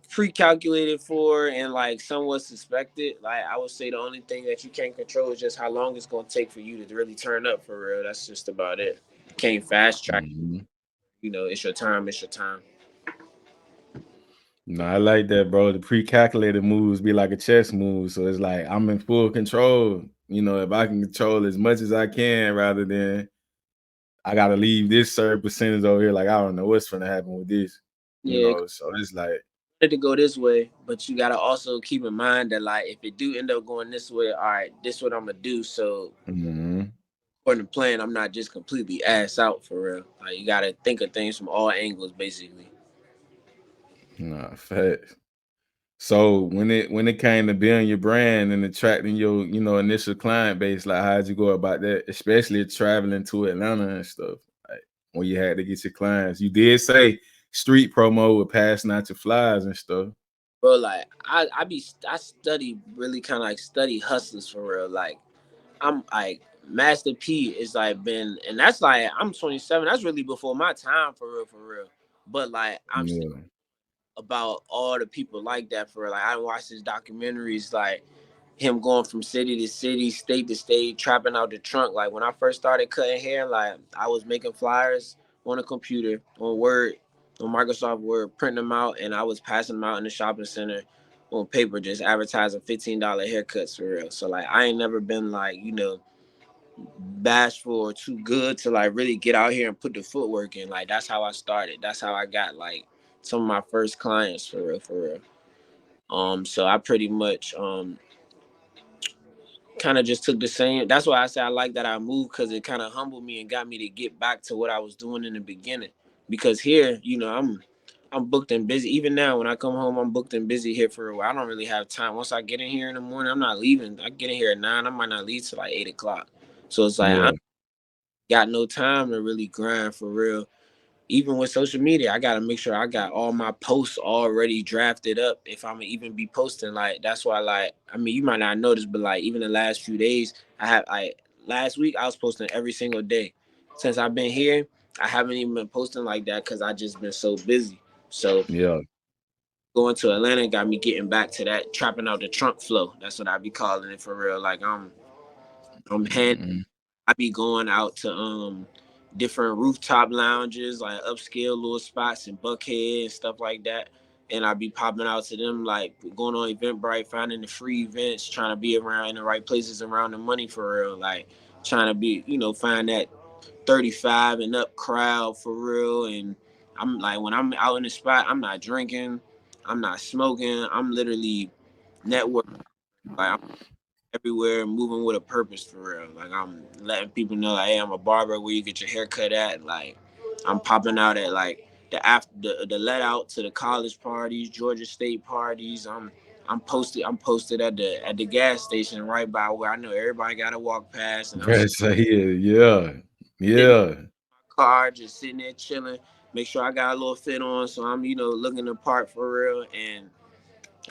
pre-calculated for and like somewhat suspected. Like I would say the only thing that you can't control is just how long it's going to take for you to really turn up for real. That's just about it. Can't fast track. Mhm. It's your time. It's your time. No, I like that, bro. The pre-calculated moves be like a chess move. So it's like I'm in full control. If I can control as much as I can rather than I gotta leave this certain percentage over here. Like I don't know what's gonna happen with this. Yeah, So it's like, to go this way, but you gotta also keep in mind that like if it do end up going this way, all right, this what I'm gonna do. So mhm. according to plan, I'm not just completely ass out for real. Like you gotta think of things from all angles, basically. Nah, facts. So when it came to building your brand and attracting your, initial client base, like how'd you go about that? Especially traveling to Atlanta and stuff. Like when you had to get your clients. You did say street promo with passing out your flyers and stuff. Bro, like I study really kind of like study hustlers for real. Like I'm like Master P is like been, and that's like I'm 27. That's really before my time for real, for real. But like I'm still Yeah. about all the people like that for real. Like I watched his documentaries, like him going from city to city, state to state, trapping out the trunk. Like when I first started cutting hair, like I was making flyers on a computer, on Word, on Microsoft Word, printing them out, and I was passing them out in the shopping center on paper, just advertising $15 haircuts for real. So like I ain't never been like, bashful or too good to like really get out here and put the footwork in. Like that's how I started. That's how I got like some of my first clients for real, for real. So I pretty much kind of just took the same. That's why I say I like that I moved, because it kind of humbled me and got me to get back to what I was doing in the beginning. Because here, I'm booked and busy. Even now, when I come home, I'm booked and busy here for a while. I don't really have time. Once I get in here in the morning, I'm not leaving. I get in here at 9. I might not leave till like 8 o'clock. So it's like I Yeah. got no time to really grind for real. Even with social media, I gotta make sure I got all my posts already drafted up if I'm gonna even be posting. Like that's why, like, I mean, you might not notice, but like even the last few days, I have like last week I was posting every single day. Since I've been here, I haven't even been posting like that because I just been so busy. So Yeah. going to Atlanta got me getting back to that trapping out the trunk flow. That's what I be calling it for real. Like I'm hand Mhm. I be going out to different rooftop lounges, like upscale little spots in Buckhead and stuff like that. And I be popping out to them, like going on Eventbrite, finding the free events, trying to be around in the right places around the money for real. Like trying to be, find that 35 and up crowd for real. And I'm like, when I'm out in the spot, I'm not drinking, I'm not smoking, I'm literally networking. Like everywhere, moving with a purpose for real. Like I'm letting people know, like, hey, I'm a barber. Where you get your hair cut at? Like I'm popping out at like the let out to the college parties, Georgia State parties. I'm posted at the gas station right by where I know everybody got to walk past, and I'm That's yeah. sitting in Yeah. my car, just sitting there chilling. Make sure I got a little fit on, so I'm looking the part for real. And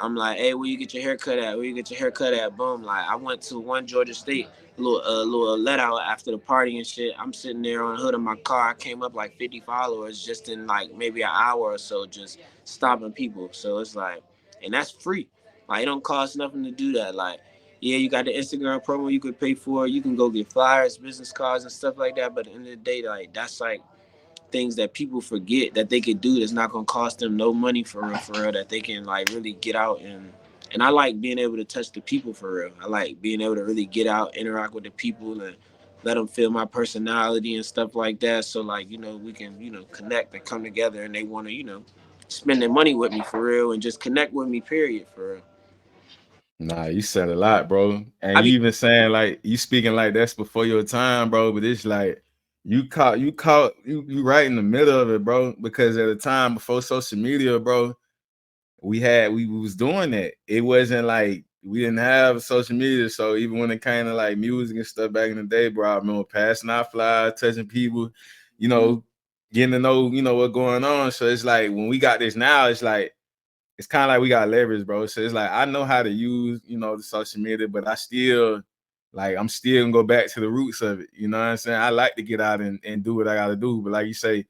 I'm like, hey, where you get your hair cut at? Where you get your hair cut at? Boom. Like I went to one Georgia State little let out after the party and shit. I'm sitting there on the hood of my car. I came up like 50 followers just in like maybe an hour or so, just stopping people. So it's like, and that's free. Like it don't cost nothing to do that. Like, yeah, you got the Instagram promo you could pay for. You can go get flyers, business cards, and stuff like that. But at the end of the day, like that's like things that people forget that they could do that's not gonna cost them no money for real, that they can like really get out. And I like being able to touch the people for real. I like being able to really get out, interact with the people, and let them feel my personality and stuff like that. So like, we can, connect and come together, and they want to, spend their money with me for real and just connect with me, period, for real. Nah, you said a lot, bro. And I you be even saying like you speaking like that's before your time, bro. But it's like you right in the middle of it, bro. Because at the time before social media, bro, we was doing that. It wasn't like we didn't have social media. So even when it came to like music and stuff back in the day, bro, I remember passing out flyers, touching people, you know, getting to know, what's going on. So it's like when we got this now, it's like it's kind of like we got leverage, bro. So it's like I know how to use, the social media, but I'm still gonna go back to the roots of it. You know what I'm saying? I like to get out and do what I gotta do. But like you say,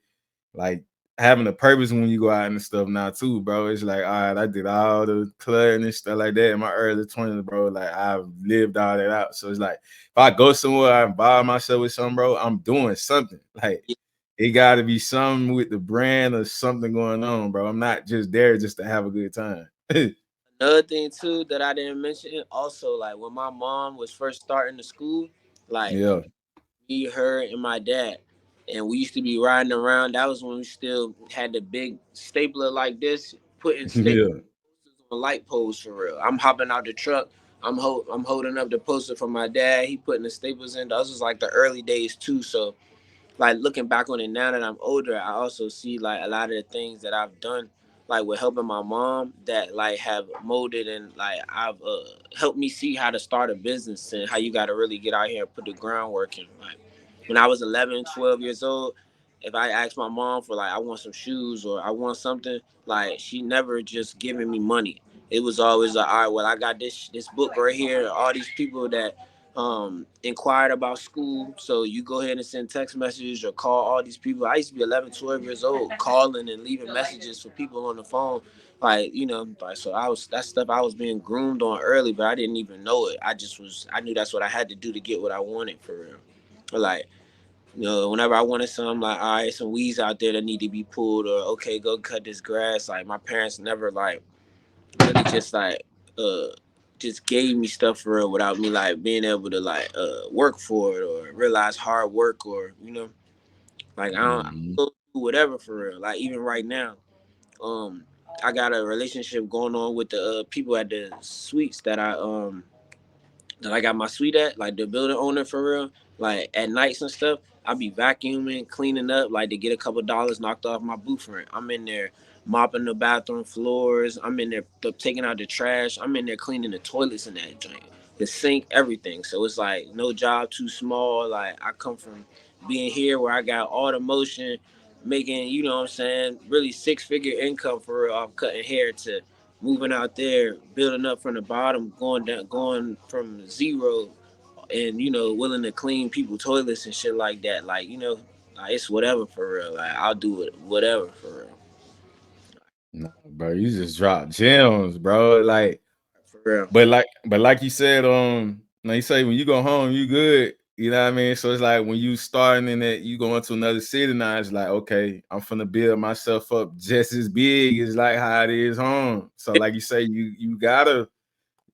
like having a purpose when you go out and stuff now too, bro. It's like, all right, I did all the clubbing and stuff like that in my early 20s, bro. Like I've lived all that out. So it's like if I go somewhere, I involve myself with something, bro, I'm doing something. Like it gotta be something with the brand or something going on, bro. I'm not just there just to have a good time. Another thing too that I didn't mention also, like when my mom was first starting the school, like Yeah. me, her, and my dad. And we used to be riding around. That was when we still had the big stapler like this, putting staples Yeah. on light poles for real. I'm hopping out the truck. I'm holding up the poster for my dad. He putting the staples in. Those was like the early days too. So like looking back on it now that I'm older, I also see like a lot of the things that I've done, like with helping my mom, that like have molded and like I've helped me see how to start a business and how you got to really get out here and put the groundwork in. Like when I was 11, 12 years old, if I asked my mom for like I want some shoes or I want something, like she never just giving me money. It was always like, all right, well I got this book right here, all these people that inquired about school. So you go ahead and send text messages or call all these people. I used to be 11, 12 years old, calling and leaving messages for people on the phone. Like, like, so that stuff I was being groomed on early, but I didn't even know it. I knew that's what I had to do to get what I wanted for real. Like, whenever I wanted some, like, all right, some weeds out there that need to be pulled, or okay, go cut this grass. Like, my parents never like really just like uh just gave me stuff for real without me like being able to like work for it or realize hard work, or like I Mm-hmm. go do whatever for real. Like even right now, um I got a relationship going on with the people at the suites that I got my suite at, like the building owner for real. Like at nights and stuff, I be vacuuming, cleaning up, like to get a couple dollars knocked off my booth rent. I'm in there mopping the bathroom floors. I'm in there taking out the trash. I'm in there cleaning the toilets in that joint, the sink, everything. So it's like no job too small. Like I come from being here where I got all the motion, making what I'm saying, really 6-figure income for real off cutting hair to moving out there, building up from the bottom, going down, going from zero, and willing to clean people toilets and shit like that. Like like it's whatever for real. Like I'll do it, whatever for real, Nah, bro, you just dropped gems, bro. Like, for real. but like you said, now you say when you go home, you good. You know what I mean? So it's like when you starting in that, you going to another city now. It's like, okay, I'm finna build myself up just as big as like how it is home. So like you say, you gotta,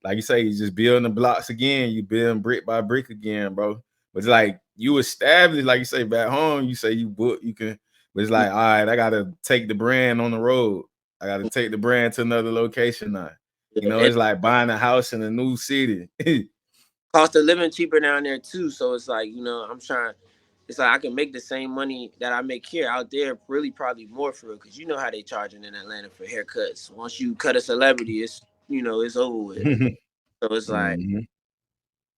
like you say, you just building the blocks again. You building brick by brick again, bro. But it's like you established, like you say, back home. You say you book, you can. But it's like, all right, I gotta take the brand on the road. I gotta take the brand to another location now. Yeah, and It's like buying a house in a new city. cost of living cheaper down there too. So it's like I'm trying. It's like I can make the same money that I make here out there, really probably more for it, because you know how they charging in Atlanta for haircuts. Once you cut a celebrity, it's over with. So it's like Mhm.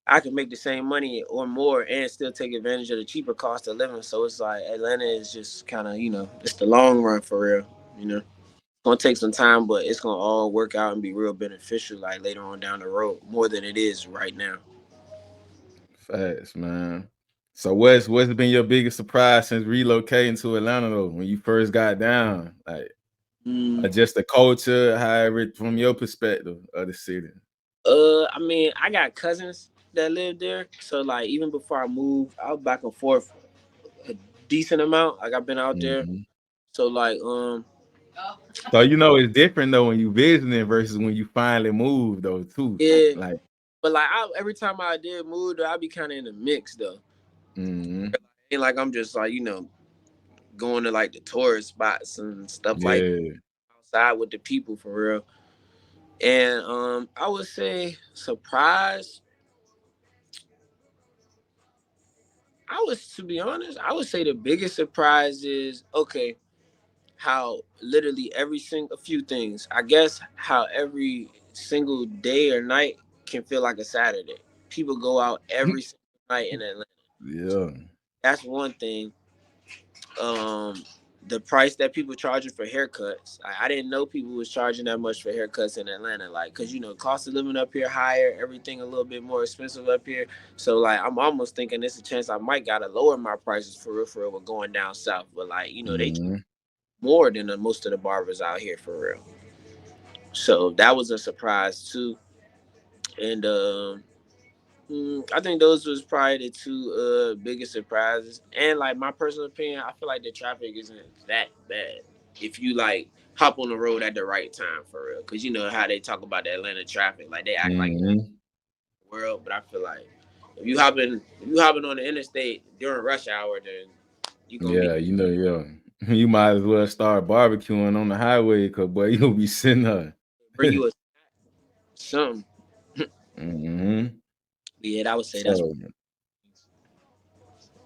I can make the same money or more and still take advantage of the cheaper cost of living. So it's like Atlanta is just kind of, it's the long run for real. It's gonna take some time, but it's gonna all work out and be real beneficial like later on down the road, more than it is right now. Facts, man. So what's been your biggest surprise since relocating to Atlanta though? When you first got down, like Mm, just the culture, however, from your perspective of the city. I mean, I got cousins that live there, so like even before I moved, I was back and forth a decent amount. Like I've been out there, Mhm. so like So it's different though when you visiting versus when you finally move though too. yeah. Like, But like every time I did move, though, I'd be kind of in the mix though. mhm. Ain't like I'm just like going to like the tourist spots and stuff like Yeah. outside with the people for real. And I would say surprise. To be honest, I would say the biggest surprise is okay how literally every single a few things. I guess how every single day or night can feel like a Saturday. People go out every single night in Atlanta. Yeah. That's one thing. um the price that people charging for haircuts. I didn't know people was charging that much for haircuts in Atlanta, like because cost of living up here higher, everything a little bit more expensive up here. So like I'm almost thinking there's a chance I might gotta lower my prices for real with going down south. But like they Mhm. more than most of the barbers out here for real. So that was a surprise too. And I think those was probably the two biggest surprises. And like my personal opinion, I feel like the traffic isn't that bad if you like hop on the road at the right time for real. Cause you know how they talk about the Atlanta traffic, like they act like Mhm. the world. But I feel like if you hopping on the interstate during rush hour, then you gonna be Yeah, yeah. You might as well start barbecuing on the highway because boy, you'll be sitting there. bring you a something. Mhm. Yeah, I would say that's So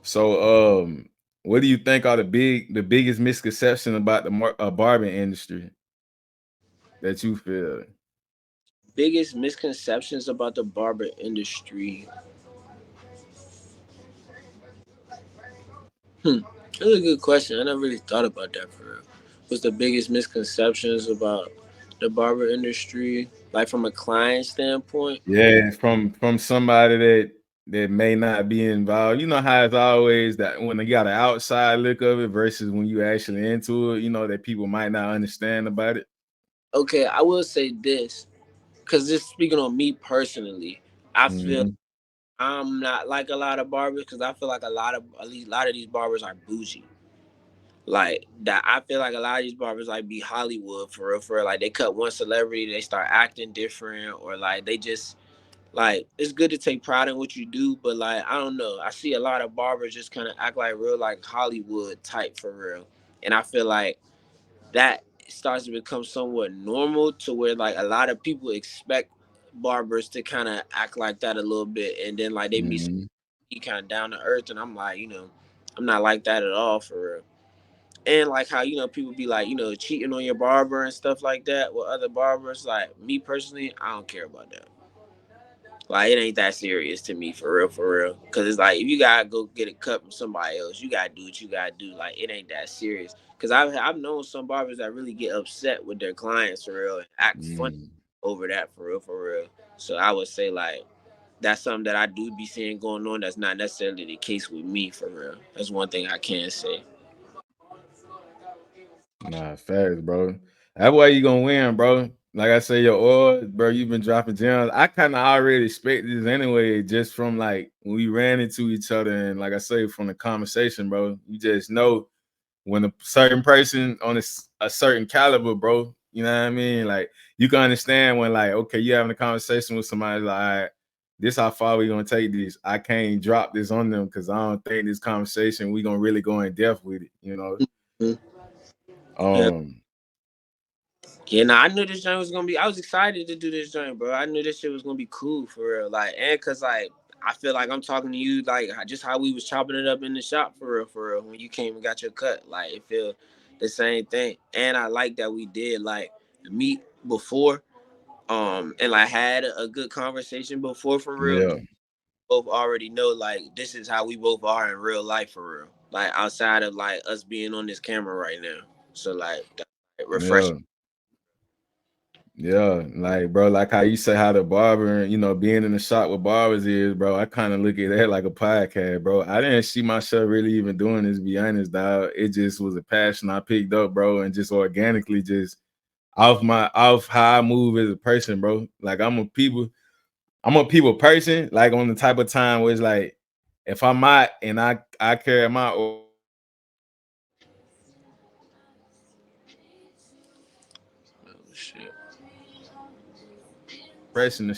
so what do you think are the biggest misconception about the barbing industry that you feel? biggest misconceptions about the barber industry. Hmm. That's a good question. I never really thought about that for real. What's the biggest misconceptions about the barber industry, like from a client standpoint? Yeah, from somebody that that may not be involved. You know how it's always that when you got an outside look of it versus when you actually into it, you know, that people might not understand about it. Okay, I will say this, because just speaking on me personally, I feel Hmm. I'm not like a lot of barbers because I feel like a lot of these barbers are bougie. Like that, I feel like a lot of these barbers like be Hollywood for real, for real. Like they cut one celebrity, they start acting different, or like they just like it's good to take pride in what you do, but like I don't know, I see a lot of barbers just kind of act like real like Hollywood type for real, and I feel like that starts to become somewhat normal to where like a lot of people expect barbers to kind of act like that a little bit, and then like they meet Hmm. somebody kind of down to earth, and I'm like, I'm not like that at all for real. And like how people be like cheating on your barber and stuff like that with other barbers. Like me personally, I don't care about that. Like it ain't that serious to me for real, for real. Cause it's like if you gotta go get a cut from somebody else, you gotta do what you gotta do. Like it ain't that serious. Cause I've known some barbers that really get upset with their clients for real and act funny Mm. over that for real, for real. So I would say like that's something that I do be seeing going on. That's not necessarily the case with me for real. That's one thing I can say. Nah, facts, bro. That's why you gonna win, bro. Like I say, your oil, bro, you've been dropping gems. I kind of already expected this anyway, just from like when we ran into each other, and like I say, from the conversation, bro. You just know when a certain person on a certain caliber, bro. You know what I mean? Like you can understand when, like, okay, you having a conversation with somebody, like, all right, this how far we gonna take this. I can't drop this on them because I don't think this conversation we gonna really go in depth with it. You know. Mhm. Yeah. Um. Yeah, nah, I knew this joint was gonna be. I was excited to do this joint, bro. I knew this shit was gonna be cool for real. Like, and cause like I feel like I'm talking to you like just how we was chopping it up in the shop for real, for real. When you came and got your cut, like it feel the same thing. And I like that we did like meet before, and like had a good conversation before for real. Yeah. Both already know like this is how we both are in real life for real. Like outside of like us being on this camera right now. So like that, refreshing. Yeah. Yeah, like bro, like how you say how the barber, being in the shop with barbers is, bro. I kind of look at that like a podcast, bro. I didn't see myself really even doing this, to be honest, dog. It just was a passion I picked up, bro, and just organically, just off how I move as a person, bro. Like I'm a people person, like on the type of time where it's like, if I'm out and I carry my Oh shit. person.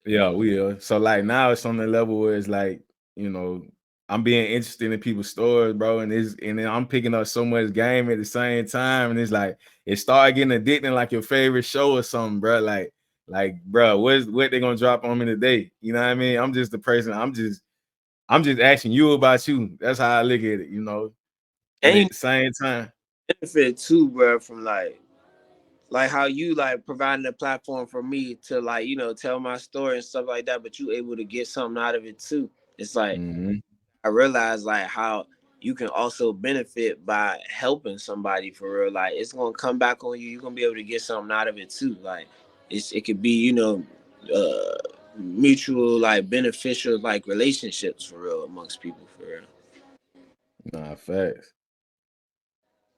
Yeah, we are. So like now it's on the level where it's like, you know, I'm being interested in people's stories, bro. And then I'm picking up so much game at the same time. And it's like it started getting addicting like your favorite show or something, bro. Like, bro, what they gonna drop on me today? You know what I mean? I'm just the person, I'm just asking you about you. That's how I look at it, But And at you the same time, benefit too, bro, from like how you like providing a platform for me to like tell my story and stuff like that, but you able to get something out of it too. It's like mhm, I realize like how you can also benefit by helping somebody for real. Like it's gonna come back on you. You're gonna be able to get something out of it too. Like it could be mutual like beneficial like relationships for real amongst people for real. nah, facts.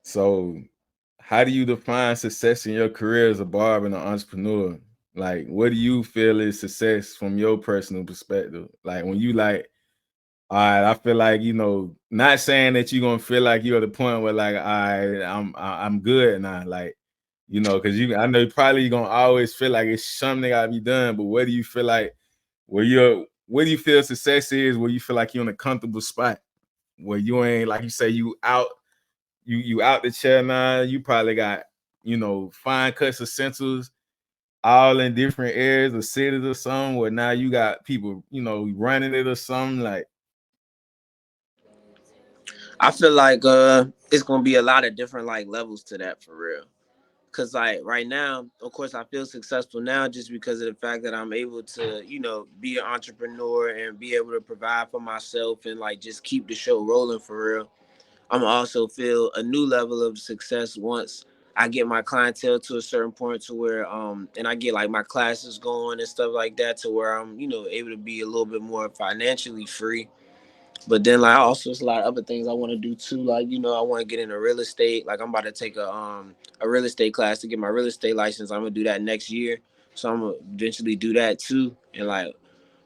So, how do you define success in your career as a barber and an entrepreneur? Like, what do you feel is success from your personal perspective? Like, when you like, all right, I feel like not saying that you're gonna feel like you're at the point where like, all right, I'm good now, like, because I know probably you're gonna always feel like it's something that gotta be done. But what do you feel like? Where do you feel success is? Where you feel like you're in a comfortable spot, where you ain't like you say you out you out the chair now. You probably got fine cuts of centers all in different areas or cities or something. Where now you got people running it or something like. I feel like it's gonna be a lot of different like levels to that for real. Cause like right now, of course, I feel successful now just because of the fact that I'm able to, be an entrepreneur and be able to provide for myself and like just keep the show rolling for real. I'm also feel a new level of success once I get my clientele to a certain point to where and I get like my classes going and stuff like that to where I'm, able to be a little bit more financially free. But then like also it's a lot of other things I want to do too. Like, I want to get into real estate. Like I'm about to take a real estate class to get my real estate license. I'm gonna do that next year. So I'm gonna eventually do that too. And like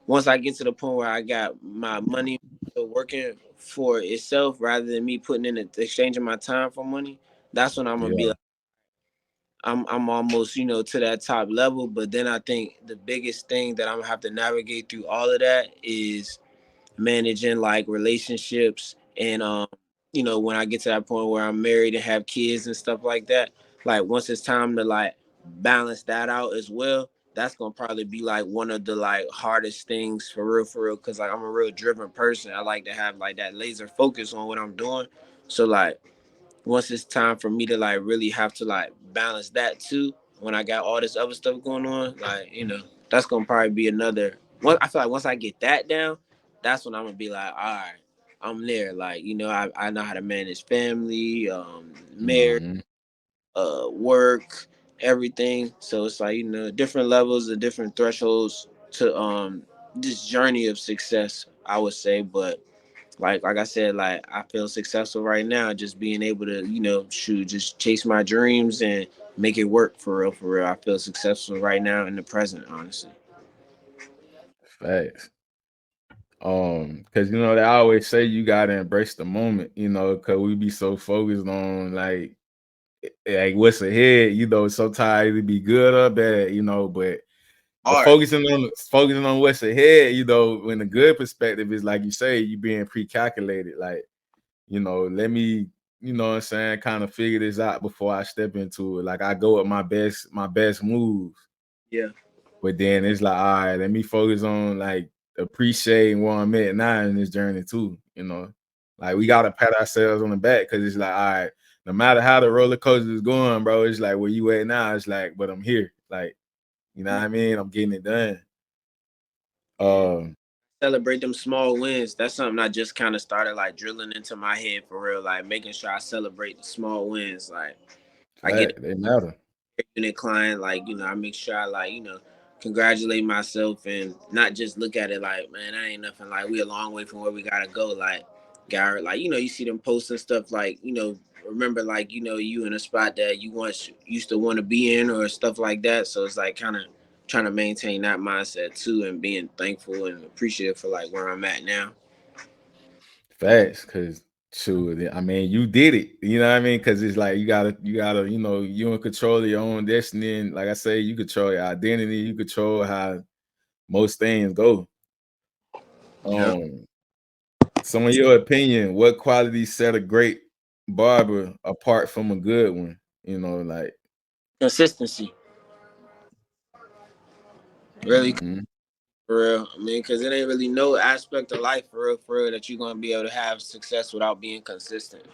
once I get to the point where I got my money working for itself rather than me putting in exchanging my time for money, that's when I'm gonna be Yeah. like I'm almost, to that top level. But then I think the biggest thing that I'm gonna have to navigate through all of that is managing like relationships and when I get to that point where I'm married and have kids and stuff like that, like once it's time to like balance that out as well, that's gonna probably be like one of the like hardest things for real because like I'm a real driven person. I like to have like that laser focus on what I'm doing. So like once it's time for me to like really have to like balance that too, when I got all this other stuff going on, like that's gonna probably be another one. I feel like once I get that down, that's when I'm gonna be like, all right, I'm there. Like I know how to manage family, marriage, Hmm. work, everything. So it's like different levels and different thresholds to this journey of success, I would say. But like I said, like I feel successful right now, just being able to, shoot, just chase my dreams and make it work for real, for real. I feel successful right now in the present, honestly. Facts. Because they always say you gotta embrace the moment, because we be so focused on like what's ahead, sometimes it be good or bad, but the All right. focusing on what's ahead, when the good perspective is like you say, you being pre-calculated, like, let me, what I'm saying, kind of figure this out before I step into it. Like I go with my best moves. Yeah. But then it's like, all right, let me focus on like appreciating where I'm at now in this journey too. Like we Yeah. gotta pat ourselves on the back because it's like, all right, no matter how the roller coaster is going, bro, it's like where you at now, it's like, but I'm here. Like, you know what I mean? I'm getting it done. Yeah. Um, Celebrate them small wins. That's something I just kind of started like drilling into my head for real. Like making sure I celebrate the small wins. Like I get fact, they matter. unit client, like I make sure I like congratulate myself and not just look at it like, man, I ain't nothing. Like we a long way from where we gotta go. Like Garrett, like you see them posts and stuff. Like remember like you in a spot that you once used to want to be in or stuff like that. So it's like kind of trying to maintain that mindset too and being thankful and appreciative for like where I'm at now. Facts, because shoot, I mean, you did it. You know what I mean? Because it's like you gotta, you in control of your own destiny, and like I say, you control your identity. You control how most things go. Yeah. Um, so in your opinion, what qualities set a great barber apart from a good one? Like, Consistency, really. mhm, For real, I mean, because it ain't really no aspect of life for real that you're gonna be able to have success without being consistent.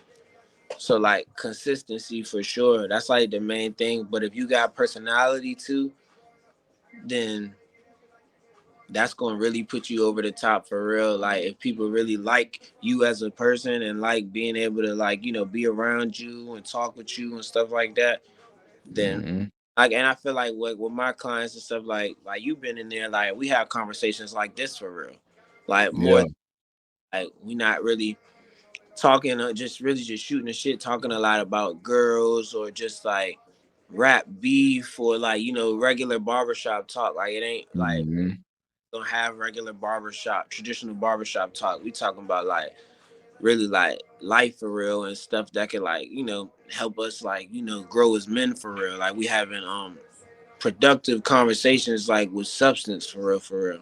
So like consistency for sure, that's like the main thing. But if you got personality too, then that's gonna really put you over the top for real. Like if people really like you as a person and like being able to like be around you and talk with you and stuff like that, then mhm, like and I feel like with my clients and stuff like you've been in there, like we have conversations like this for real, like more yeah, like we not really talking just really just shooting the shit, talking a lot about girls or just like rap beef or like regular barbershop talk. Like it ain't like mhm, don't have regular barbershop traditional barbershop talk. We talking about like really like life for real and stuff that can like help us like grow as men for real. Like we having productive conversations like with substance for real.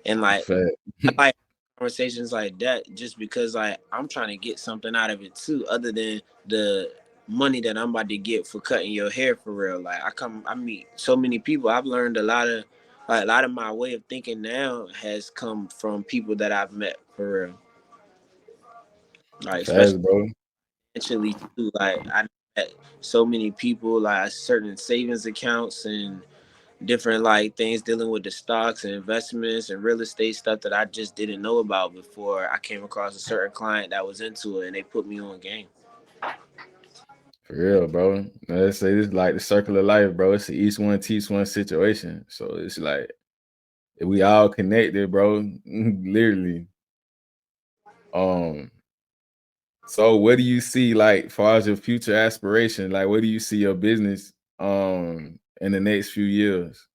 And like fact, I like conversations like that just because like I'm trying to get something out of it too, other than the money that I'm about to get for cutting your hair for real. Like I meet so many people. I've learned a lot of my way of thinking now has come from people that I've met for real. Like facts, especially bro. financially too. Like I met so many people, like certain savings accounts and different like things dealing with the stocks and investments and real estate stuff that I just didn't know about before I came across a certain client that was into it and they put me on game. For real, bro. Let's say this like the circle of life, bro. It's a each one teach one situation. So it's like we all connected, bro. Literally. Um, so what do you see like far as your future aspiration? Like what do you see your business in the next few years?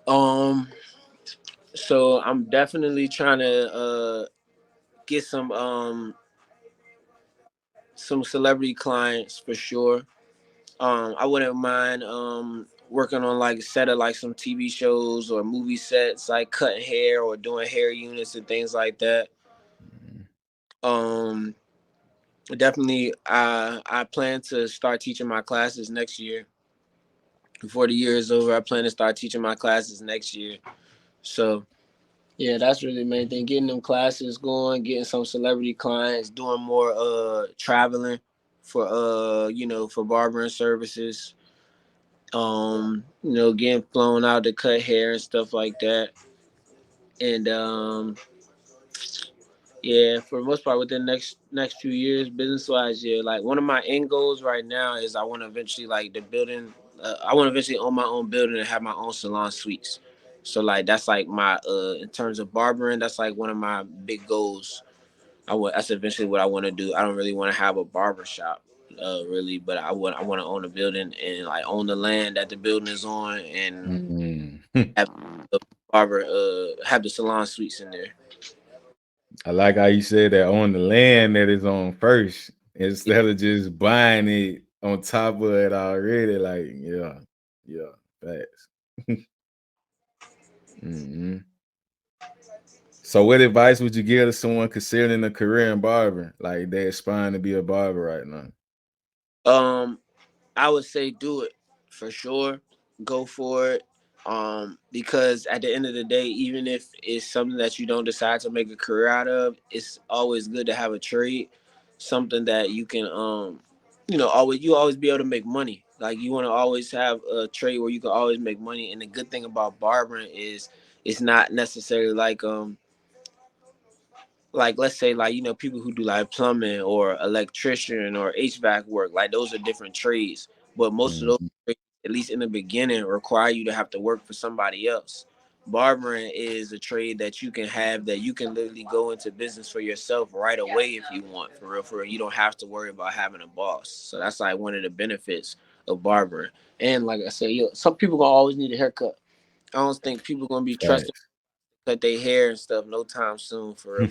Um, so I'm definitely trying to get some celebrity clients for sure. I wouldn't mind working on like a set of like some TV shows or movie sets, like cutting hair or doing hair units and things like that. Um, Definitely, I plan to start teaching my classes next year. Before the year is over, I plan to start teaching my classes next year. So yeah, that's really the main thing. Getting them classes going, getting some celebrity clients, doing more traveling for for barbering services. Getting flown out to cut hair and stuff like that. And yeah, for the most part, within the next few years, business wise, yeah, like one of my end goals right now is I want to eventually like the building. I want to eventually own my own building and have my own salon suites. So like that's like my in terms of barbering, that's like one of my big goals. That's eventually what I want to do. I don't really want to have a barber shop, really, but I want to own a building and like own the land that the building is on and Mm. have the barber have the salon suites in there. I like how you said that on the land that is on first Yeah. instead of just buying it on top of it already. Like, yeah, facts. hmm So, what advice would you give to someone considering a career in barber? Like, they're aspiring to be a barber right now. Um, I would say do it for sure. Go for it. Because at the end of the day, even if it's something that you don't decide to make a career out of, it's always good to have a trade, something that you can always be able to make money. Like you want to always have a trade where you can always make money. And the good thing about barbering is it's not necessarily like let's say like people who do like plumbing or electrician or HVAC work, like those are different trades, but most of those Mhm. trades, at least in the beginning, require you to have to work for somebody else. Barbering is a trade that you can have that you can literally go into business for yourself right away if you want, for real. You don't have to worry about having a boss. So that's like one of the benefits of barbering. And like I said, some people gonna always need a haircut. I don't think people gonna be trusting Facts. to cut their hair and stuff no time soon, for real.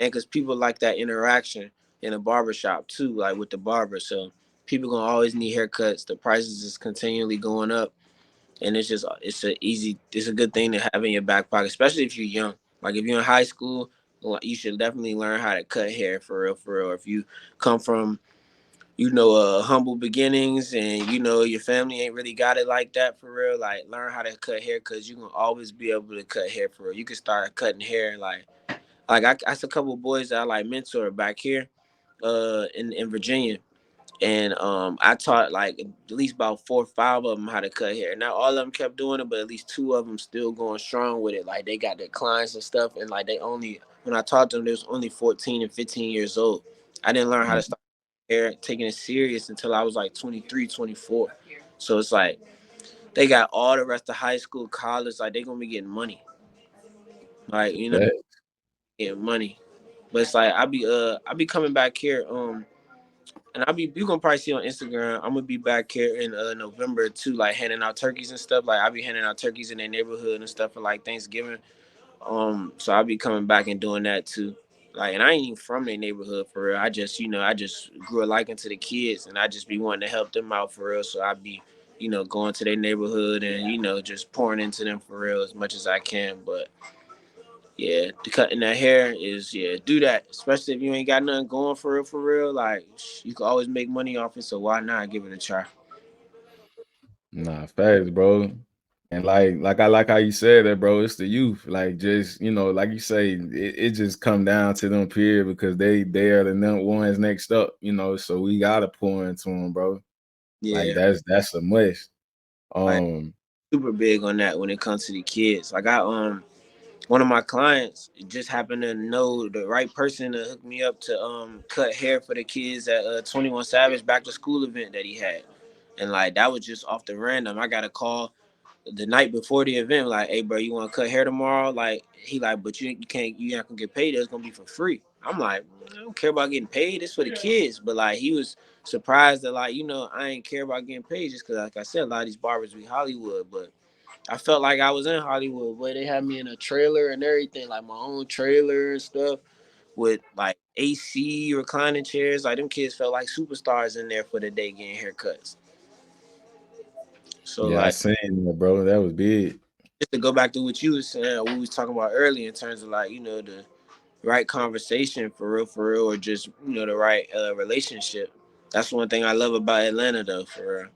And because people like that interaction in a barber shop too, like with the barber. So people gonna always need haircuts. The prices is continually going up, and it's a good thing to have in your back pocket, especially if you're young. Like if you're in high school, you should definitely learn how to cut hair, for real, for real. If you come from humble beginnings and your family ain't really got it like that, for real, like learn how to cut hair, because you can always be able to cut hair, for real. You can start cutting hair like I a couple of boys that I like mentor back here, in Virginia, and I taught like at least about 4 or 5 of them how to cut hair. Not all of them kept doing it, but at least 2 of them still going strong with it. Like they got their clients and stuff, and like they only when I taught them, they was only 14 and 15 years old. I didn't learn how to start hair taking it serious until I was like 23, 24. So it's like they got all the rest of high school, college, like they gonna be getting money, like Facts. getting money. But it's like I be coming back here, and you gonna probably see on Instagram. I'm gonna be back here in November too, like handing out turkeys and stuff. Like I'll be handing out turkeys in their neighborhood and stuff for like Thanksgiving. So I'll be coming back and doing that too. Like, and I ain't even from their neighborhood, for real. I just grew a liking to the kids, and I just be wanting to help them out, for real. So I be, going to their neighborhood and just pouring into them, for real, as much as I can. But yeah, the cutting that hair is, yeah, do that. Especially if you ain't got nothing going, for real, for real. Like you can always make money off it, so why not give it a try? Nah, facts, bro. And like I like how you said that, bro. It's the youth. Like just like you say, it just come down to them period because they are the number ones next up. So we gotta pour into them, bro. Like Yeah, that's a must. like Um, super big on that when it comes to the kids. Like one of my clients just happened to know the right person to hook me up to cut hair for the kids at 21 Savage back to school event that he had. And like that was just off the random. I got a call the night before the event, like, hey bro, you wanna cut hair tomorrow? Like he like, but you can't, you're not gonna get paid, it's gonna be for free. I'm like, I don't care about getting paid, it's for the kids. But like he was surprised that like, I ain't care about getting paid just cause like I said, a lot of these barbers be Hollywood, but I felt like I was in Hollywood, where they had me in a trailer and everything, like my own trailer and stuff, with like AC reclining chairs. Like them kids felt like superstars in there for the day getting haircuts. So Yeah, I like seen that, bro. That was big. just to go back to what you was saying, we was talking about earlier in terms of like, the right conversation for real, or just, the right relationship. That's one thing I love about Atlanta though, for real.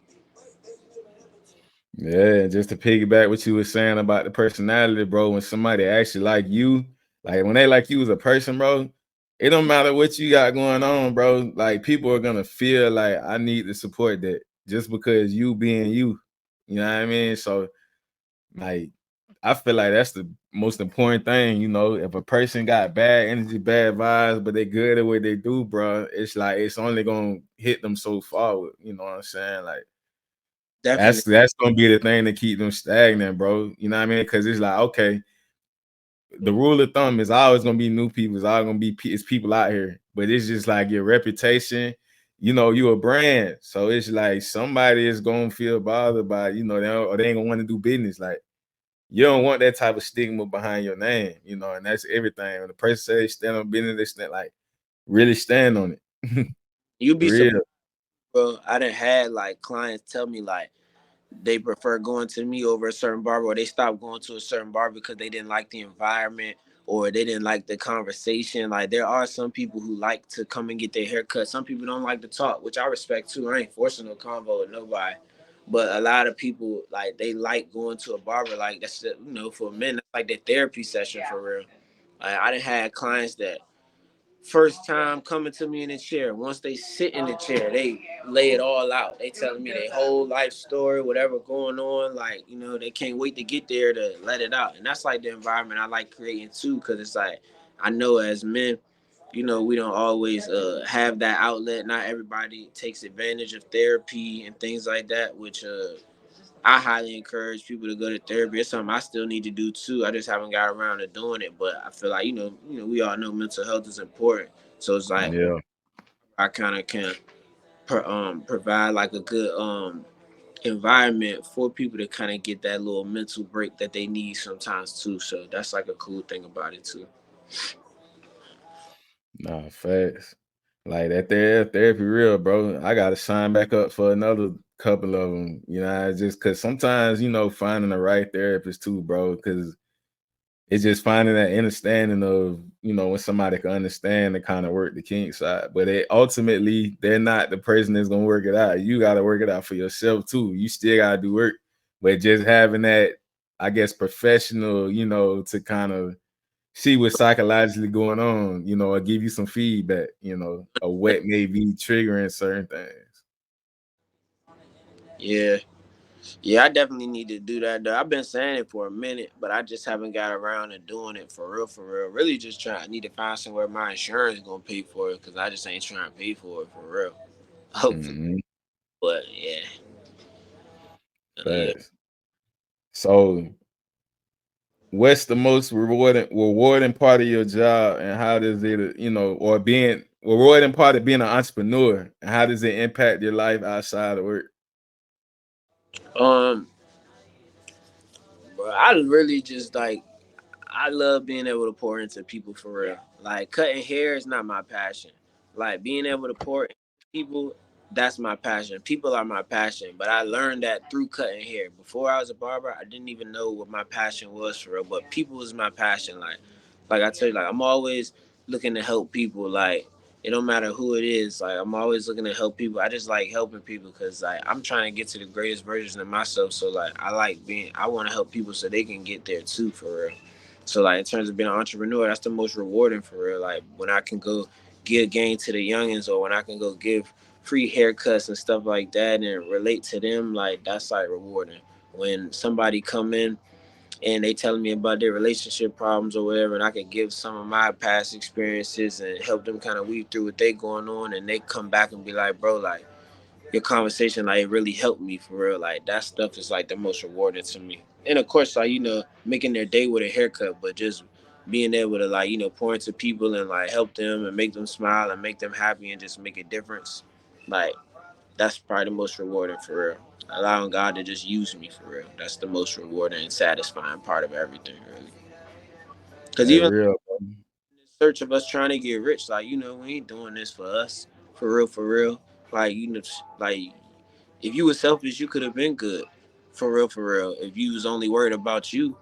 Yeah, just to piggyback what you were saying about the personality, bro. When somebody actually like you, like when they like you as a person, bro, it don't matter what you got going on, bro. Like people are gonna feel like I need to support that just because you being you. You know what I mean? So like I feel like that's the most important thing, if a person got bad energy, bad vibes, but they good at what they do, bro, it's like it's only gonna hit them so far. You know what I'm saying? Like Definitely. that's gonna be the thing to keep them stagnant, bro. You know what I mean? Because it's like, okay, the rule of thumb is always gonna be new people. It's always gonna be it's people out here, but it's just like your reputation. You a brand, so it's like somebody is gonna feel bothered by or they ain't gonna want to do business. Like you don't want that type of stigma behind your name, and that's everything. When the person says stand on business, they stand like really stand on it. You'd be surprised, Real. bro. I done had like clients tell me like they prefer going to me over a certain barber, or they stopped going to a certain barber because they didn't like the environment or they didn't like the conversation. Like there are some people who like to come and get their hair cut. Some people don't like to talk, which I respect too. I ain't forcing no convo with nobody. But a lot of people like they like going to a barber. Like that's for men, that's like their therapy session for real. Like, I done had clients that first time coming to me in the chair. Once they sit in the chair, they lay it all out. They telling me their whole life story, whatever going on. Like, they can't wait to get there to let it out. And that's like the environment I like creating too, because it's like I know as men, we don't always have that outlet. Not everybody takes advantage of therapy and things like that, which I highly encourage people to go to therapy. It's something I still need to do too. I just haven't got around to doing it, but I feel like we all know mental health is important. So it's like Yeah. I kind of can provide like a good environment for people to kind of get that little mental break that they need sometimes too. So that's like a cool thing about it too. Nah, facts. Like that therapy real, bro. I gotta sign back up for another couple of them. Just because sometimes finding the right therapist too, bro. Because it's just finding that understanding of when somebody can understand and kind of work the kink side, but ultimately they're not the person that's gonna work it out. You got to work it out for yourself too. You still gotta do work, but just having that, I guess, professional, to kind of see what's psychologically going on, or give you some feedback, or what may be triggering certain things. Yeah. Yeah, I definitely need to do that though. I've been saying it for a minute, but I just haven't got around to doing it for real, for real. Really just trying I need to find somewhere my insurance is gonna pay for it because I just ain't trying to pay for it for real. Hopefully. Mm-hmm. But yeah. Yeah. Facts. So what's the most rewarding part of your job, and how does it or being rewarding part of being an entrepreneur, and how does it impact your life outside of work? Um bro, I really just like I love being able to pour into people for real. Like cutting hair is not my passion. Like being able to pour into people, that's my passion. People are my passion. But I learned that through cutting hair. Before I was a barber, I didn't even know what my passion was for real. But people is my passion. Like I tell you, like I'm always looking to help people. Like it don't matter who it is. Like I'm always looking to help people. I just like helping people because like I'm trying to get to the greatest version of myself. So like I want to help people so they can get there too for real. So like in terms of being an entrepreneur, that's the most rewarding for real. Like when I can go give game to the youngins, or when I can go give free haircuts and stuff like that and relate to them, like that's like rewarding. When somebody come in and they telling me about their relationship problems or whatever, and I can give some of my past experiences and help them kind of weave through what they going on, and they come back and be like, bro, like your conversation, like it really helped me for real. Like that stuff is like the most rewarding to me. And of course, like making their day with a haircut, but just being able to like pour into people and like help them and make them smile and make them happy and just make a difference. Like that's probably the most rewarding for real. Allowing God to just use me for real. That's the most rewarding and satisfying part of everything, really. Because Hey, even real, bro. in the search of us trying to get rich, like we ain't doing this for us, for real, for real. Like like if you was selfish, you could have been good, for real, for real. If you was only worried about you,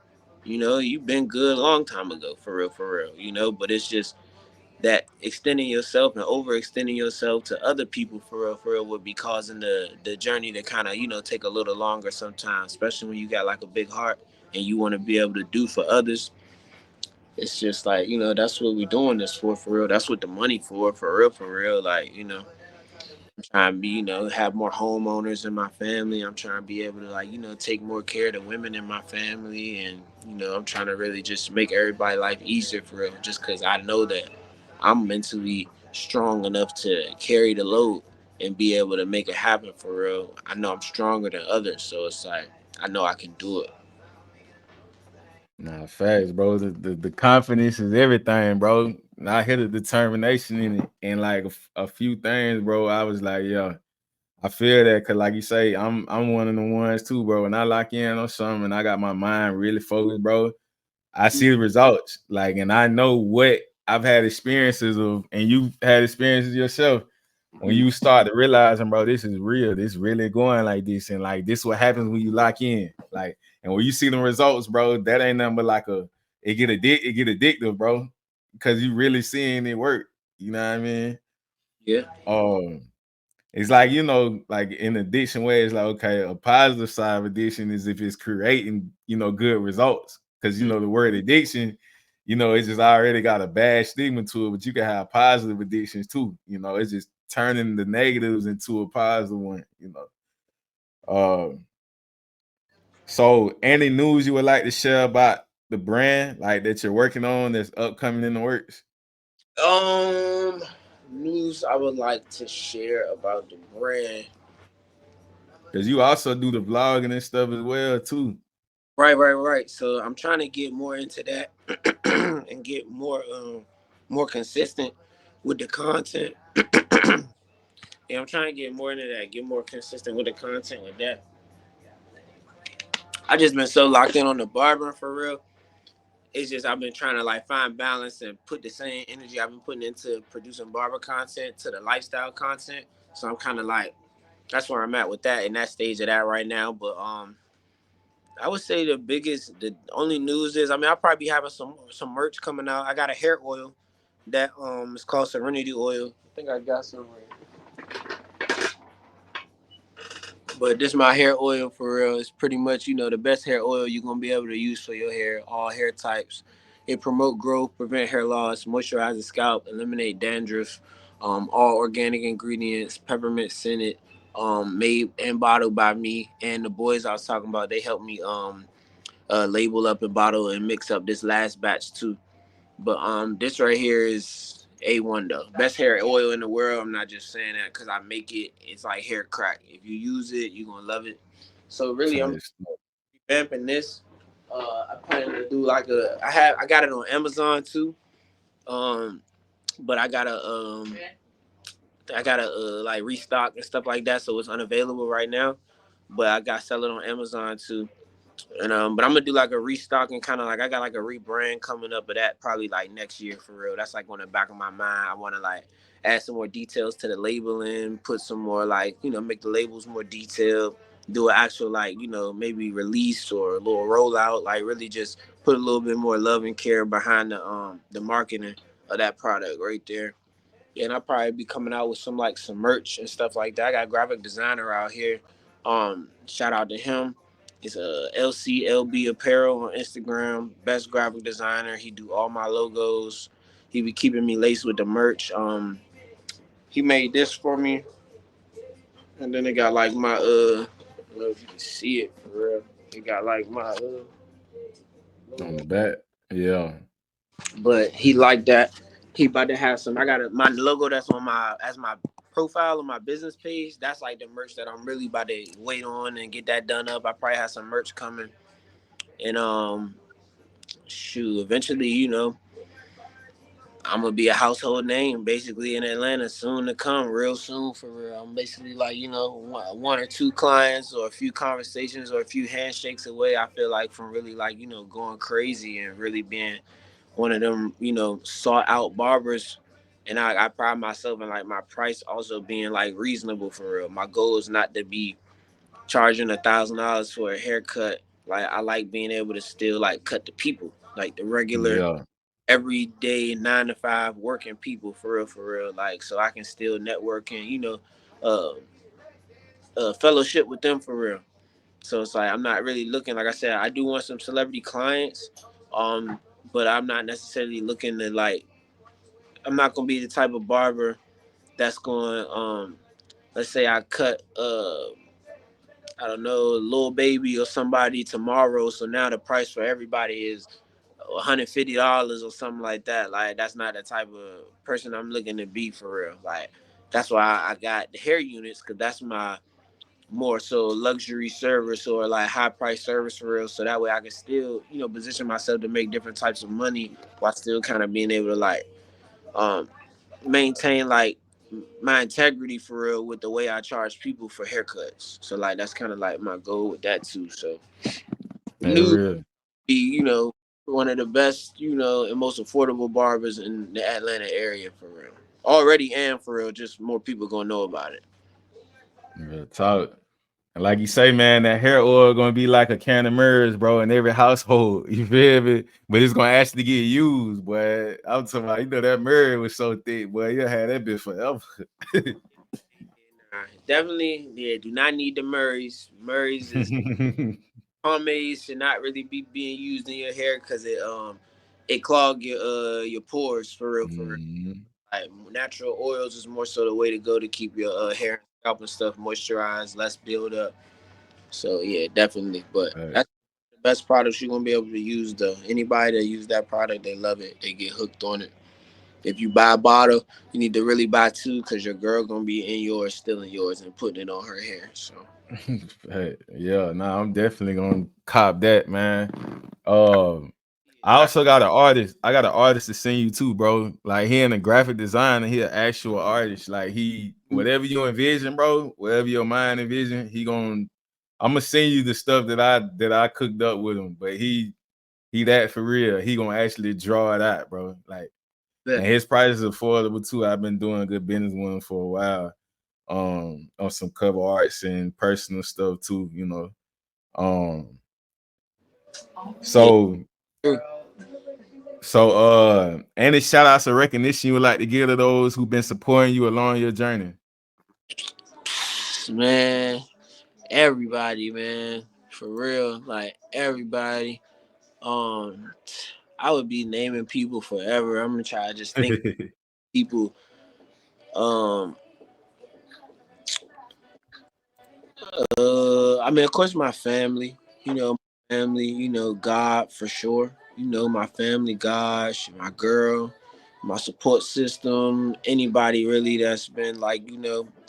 you've been good a long time ago, for real, for real. But it's just that extending yourself and overextending yourself to other people for real would be causing the journey to kind of take a little longer sometimes, especially when you got like a big heart and you want to be able to do for others. It's just like that's what we're doing this for real. That's what the money for real. Like I'm trying to be have more homeowners in my family. I'm trying to be able to like take more care of the women in my family, and I'm trying to really just make everybody life easier for real. Just because I know that I'm mentally strong enough to carry the load and be able to make it happen for real. I know I'm stronger than others, so it's like I know I can do it. Nah, facts, bro. The confidence is everything, bro. And I hit a determination in it, and like a few things, bro. I was like, yeah, I feel that, cause like you say, I'm one of the ones too, bro. When I lock in on something, and I got my mind really focused, bro, I see the results. Like, and I know what I've had experiences of, and you've had experiences yourself. When you start to realizing, bro, this is real, this really going like this, and like this what happens when you lock in. Like, and when you see the results, bro, that ain't nothing but like it get addictive, bro. Because you really seeing it work. You know what I mean? Yeah. Um, it's like, like in addiction way, it's like, okay, a positive side of addiction is if it's creating, good results. Because, the word addiction, it's just already got a bad stigma to it, but you can have positive addictions too. It's just turning the negatives into a positive one. So any news you would like to share about the brand, like that you're working on that's upcoming in the works? Um, News I would like to share about the brand. Because you also do the vlogging and stuff as well, too. Right, right, right. So I'm trying to get more into that and get more consistent with the content. Yeah, I'm trying to get more into that, get more consistent with the content with that. I just been so locked in on the barber for real. It's just I've been trying to like find balance and put the same energy I've been putting into producing barber content to the lifestyle content. So I'm kind of like that's where I'm at with that in that stage of that right now. But I would say the only news is, I mean, I'll probably be having some merch coming out. I got a hair oil that is called Serenity Oil. I think I got some right. But this my hair oil for real. It's pretty much the best hair oil you're gonna be able to use for your hair, all hair types. It promote growth, prevent hair loss, moisturize the scalp, eliminate dandruff. All organic ingredients, peppermint scented, made and bottled by me and the boys I was talking about. They helped me label up and bottle and mix up this last batch too. But this right here is A1 though. Best hair oil in the world. I'm not just saying that because I make it. It's like hair crack. If you use it, you're gonna love it. So really, I'm revamping this. I plan to do like I got it on Amazon too. Um, but I gotta like restock and stuff like that, so it's unavailable right now. But I got sell it on Amazon too. And but I'm gonna do like a restock and kind of like I got like a rebrand coming up, but that probably like next year for real. That's like on the back of my mind. I want to like add some more details to the labeling, put some more like make the labels more detailed, do an actual like maybe release or a little rollout, like really just put a little bit more love and care behind the marketing of that product right there. Yeah, and I'll probably be coming out with some merch and stuff like that. I got a graphic designer out here. Shout out to him. It's a LCLB Apparel on Instagram. Best graphic designer. He do all my logos. He be keeping me laced with the merch. He made this for me, and then it got like my I don't know if you can see it for real. It got like my On the back. Yeah. But he liked that. He about to have some. I got my logo that's on my as my profile on my business page. That's like the merch that I'm really about to wait on and get that done up. I probably have some merch coming, and shoot, eventually, I'm gonna be a household name basically in Atlanta soon to come, real soon for real. I'm basically like one or two clients or a few conversations or a few handshakes away. I feel like from really like going crazy and really being one of them sought out barbers. And I pride myself in like my price also being like reasonable for real. My goal is not to be charging $1,000 for a haircut. Like I like being able to still like cut the people, like the regular Yeah. everyday 9 to 5 working people for real. Like so I can still network and uh, fellowship with them for real. So it's like I'm not really looking. Like I said, I do want some celebrity clients, um, but I'm not necessarily looking to like. I'm not gonna be the type of barber that's going. Let's say I cut I don't know, Lil Baby or somebody tomorrow. So now the price for everybody is $150 or something like that. Like that's not the type of person I'm looking to be for real. Like that's why I got the hair units because that's my more so luxury service or like high price service for real. So that way I can still position myself to make different types of money while still kind of being able to like um maintain like my integrity for real with the way I charge people for haircuts. So like that's kind of like my goal with that too. So Hey, new real. be one of the best and most affordable barbers in the Atlanta area for real. Already and for real, just more people gonna know about it. Real talk. And like you say, man, that hair oil gonna be like a can of mirrors, bro, in every household. You feel me? But it's gonna actually get used, boy. I'm talking about, that mirror was so thick, boy. You had that bitch forever. Nah, definitely, yeah. Do not need the Murrays. Murrays is pomades should not really be being used in your hair because it clog your pores for real for real. Mhm. Like natural oils is more so the way to go to keep your hair and scalp and stuff moisturized, less build up. So yeah, definitely. But Right. that's the best products you're gonna be able to use though. Anybody that use that product, they love it. They get hooked on it. If you buy a bottle, you need to really buy two because your girl gonna be in yours, stealing yours, and putting it on her hair. So Hey, yeah, nah, I'm definitely gonna cop that, man. Um, I also got an artist. I got an artist to send you too, bro. Like he in a graphic designer, he an actual artist. Like he, whatever you envision, bro, whatever your mind envision, he gonna. I'm gonna send you the stuff that I cooked up with him. But he that for real. He gonna actually draw it out, bro. Like, and his price is affordable too. I've been doing good business with him for a while. On some cover arts and personal stuff too. Um, yeah. so any shout outs or recognition you would like to give to those who've been supporting you along your journey? Man, everybody, man, for real, like everybody. Um, I would be naming people forever. I'm gonna try to just think of people. Um, I mean, of course, my family. Family. God for sure. My family, God, my girl, my support system. Anybody really that's been like,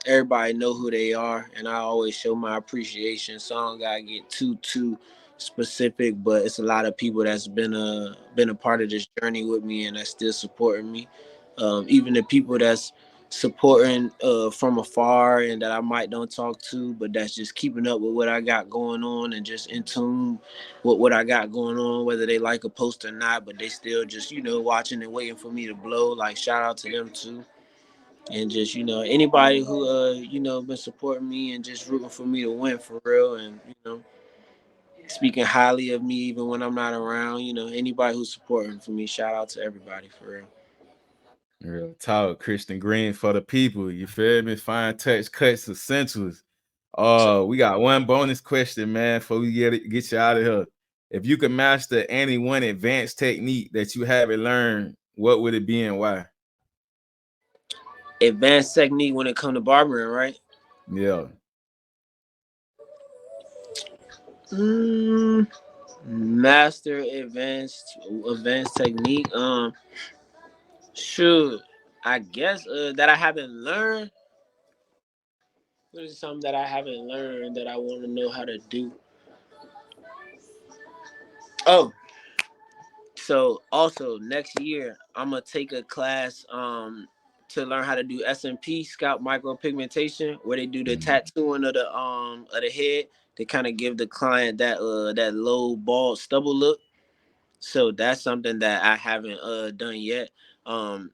everybody know who they are, and I always show my appreciation. So I don't gotta get too specific, but it's a lot of people that's been a part of this journey with me, and that's still supporting me. Even the people that's supporting from afar and that I might don't talk to, but that's just keeping up with what I got going on and just in tune with what I got going on, whether they like a post or not, but they still just, watching and waiting for me to blow. Like shout out to them too. And just, anybody who been supporting me and just rooting for me to win for real and, speaking highly of me even when I'm not around, anybody who's supporting for me, shout out to everybody for real. Real talk, Christian Green for the people. You feel me? Fine touch cuts essentials. So We got one bonus question, man, before we get you out of here. If you could master any one advanced technique that you haven't learned, what would it be and why? advanced technique when it come to barbering, right? Yeah. Mm, Master advanced technique. Shoot, I guess that I haven't learned. What is something that I haven't learned that I want to know how to do? Oh, so also next year I'm gonna take a class to learn how to do SMP scalp micropigmentation, where they do the tattooing of the head to kind of give the client that low bald stubble look. So that's something that I haven't done yet.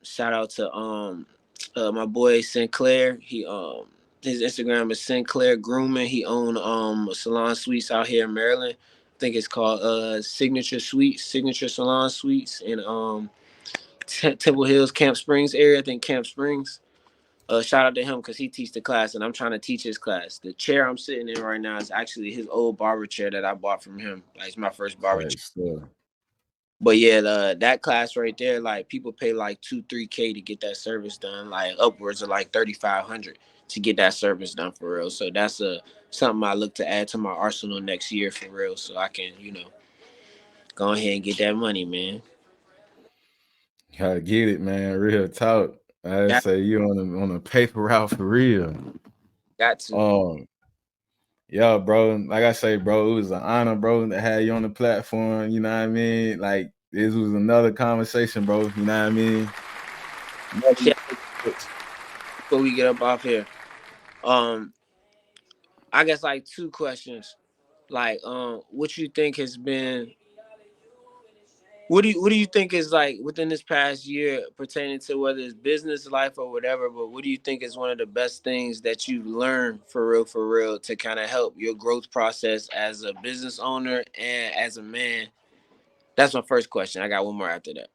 Shout out to my boy Sinclair. His Instagram is Sinclair Grooming. He own salon suites out here in Maryland. I think it's called Signature Salon Suites in Temple Hills, Camp Springs area. I think Camp Springs. Shout out to him because he teaches the class and I'm trying to teach his class. The chair I'm sitting in right now is actually his old barber chair that I bought from him. Like, it's my first barber chair. Still. But yeah, that class right there, like people pay like 2-3K to get that service done, like upwards of like 3,500 to get that service done for real. So that's something I look to add to my arsenal next year for real, so I can go ahead and get that money, man. Gotta get it, man. Real talk. I Got, say you on a paper route for real. got to. Um, yeah, bro. Like I say, bro, it was an honor, bro, to have you on the platform. You know what I mean? Like this was another conversation, bro. You know what I mean? Yeah, before we get up off here, um, I guess like two questions. Like, what you think has been what do you think is like within this past year pertaining to whether it's business life or whatever, but what do you think is one of the best things that you've learned for real to kind of help your growth process as a business owner and as a man? That's my first question. I got one more after that.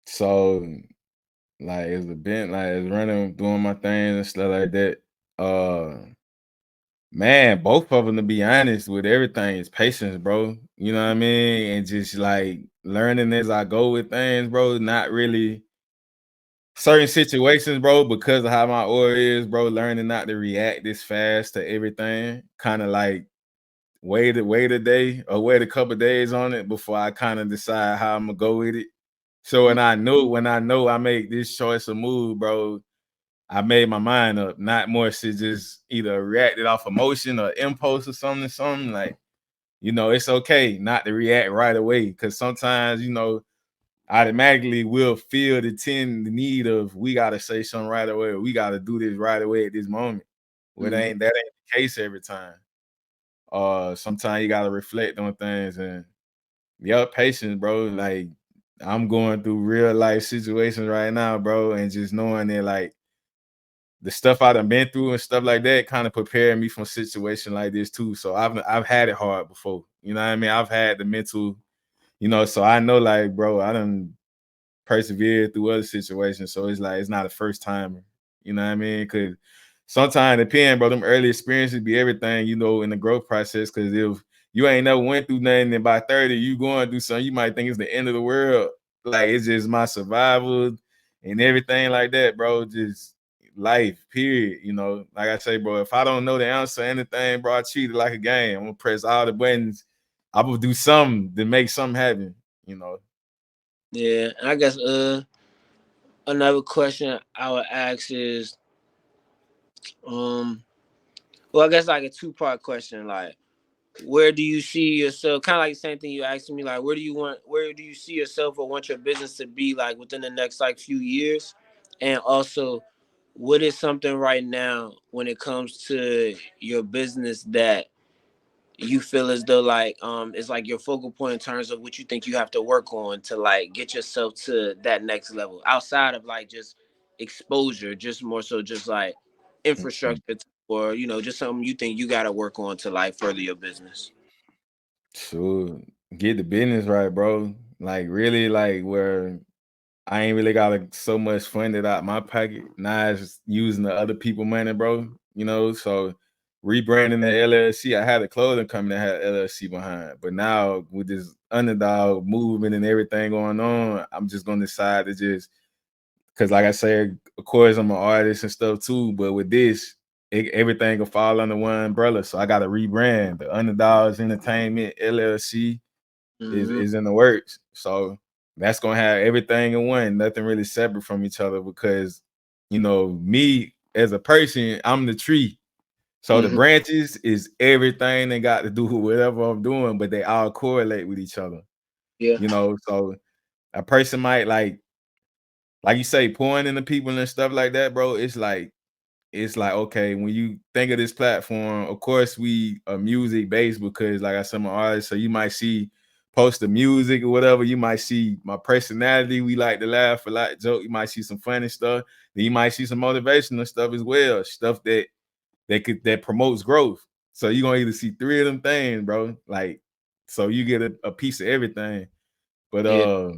So like it's been like it's running, doing my things and stuff like that. Man, both of them, to be honest, with everything is patience, bro. You know what I mean? And just like learning as I go with things, bro. Not really certain situations, bro, because of how my aura is, bro. Learning not to react this fast to everything. Kind of like wait a day or wait a couple days on it before I kind of decide how I'm gonna go with it. So when I know I make this choice or move, bro, I made my mind up, not more to just either reacted off emotion or impulse or something like, it's okay not to react right away. Cause sometimes, automatically we'll feel the need of we gotta say something right away, or we gotta do this right away at this moment. Well, that ain't the case every time. Sometimes you gotta reflect on things and patience, bro. Like I'm going through real life situations right now, bro, and just knowing that like the stuff I done been through and stuff like that kind of prepared me for a situation like this too. So I've had it hard before. You know what I mean? I've had the mental, so I know like, bro, I done persevered through other situations. So it's like it's not a first timer. You know what I mean? Cause sometimes depend, bro, them early experiences be everything, in the growth process. Cause if you ain't never went through nothing and by 30, you going through something, you might think it's the end of the world. Like it's just my survival and everything like that, bro. Just life, period. Like I say, bro, if I don't know the answer to anything, bro, I treat it like a game. I'm gonna press all the buttons. I will do something to make something happen. Yeah, I guess another question I would ask is well, I guess like a two-part question, like where do you see yourself, kind of like the same thing you asked me, like where do you see yourself or want your business to be like within the next like few years, and also what is something right now when it comes to your business that you feel as though like it's like your focal point in terms of what you think you have to work on to like get yourself to that next level outside of like just exposure, just more so just like infrastructure, or just something you think you got to work on to like further your business. Sure. Get the business right, bro. Like really like where I ain't really got so much funded out my pocket. Now it's using the other people money, bro. So rebranding the LLC. I had a clothing company that had LLC behind. But now with this underdog movement and everything going on, I'm just gonna decide to just, because like I said, of course I'm an artist and stuff too. But with this, everything will fall under one umbrella. So I got to rebrand. The Underdogs Entertainment LLC Mm-hmm. is in the works. So that's gonna have everything in one, nothing really separate from each other because me as a person, I'm the tree. So the Mm-hmm. branches is everything they got to do with whatever I'm doing, but they all correlate with each other. Yeah. So a person might like you say, pouring into people and stuff like that, bro. It's like okay, when you think of this platform, of course we are music based because like I said, I'm an artist, so you might see post the music or whatever. You might see my personality. We like to laugh, a lot, joke. You might see some funny stuff. Then you might see some motivational stuff as well, stuff that promotes growth. So you're gonna either see three of them things, bro. Like, so you get a piece of everything. But Yeah.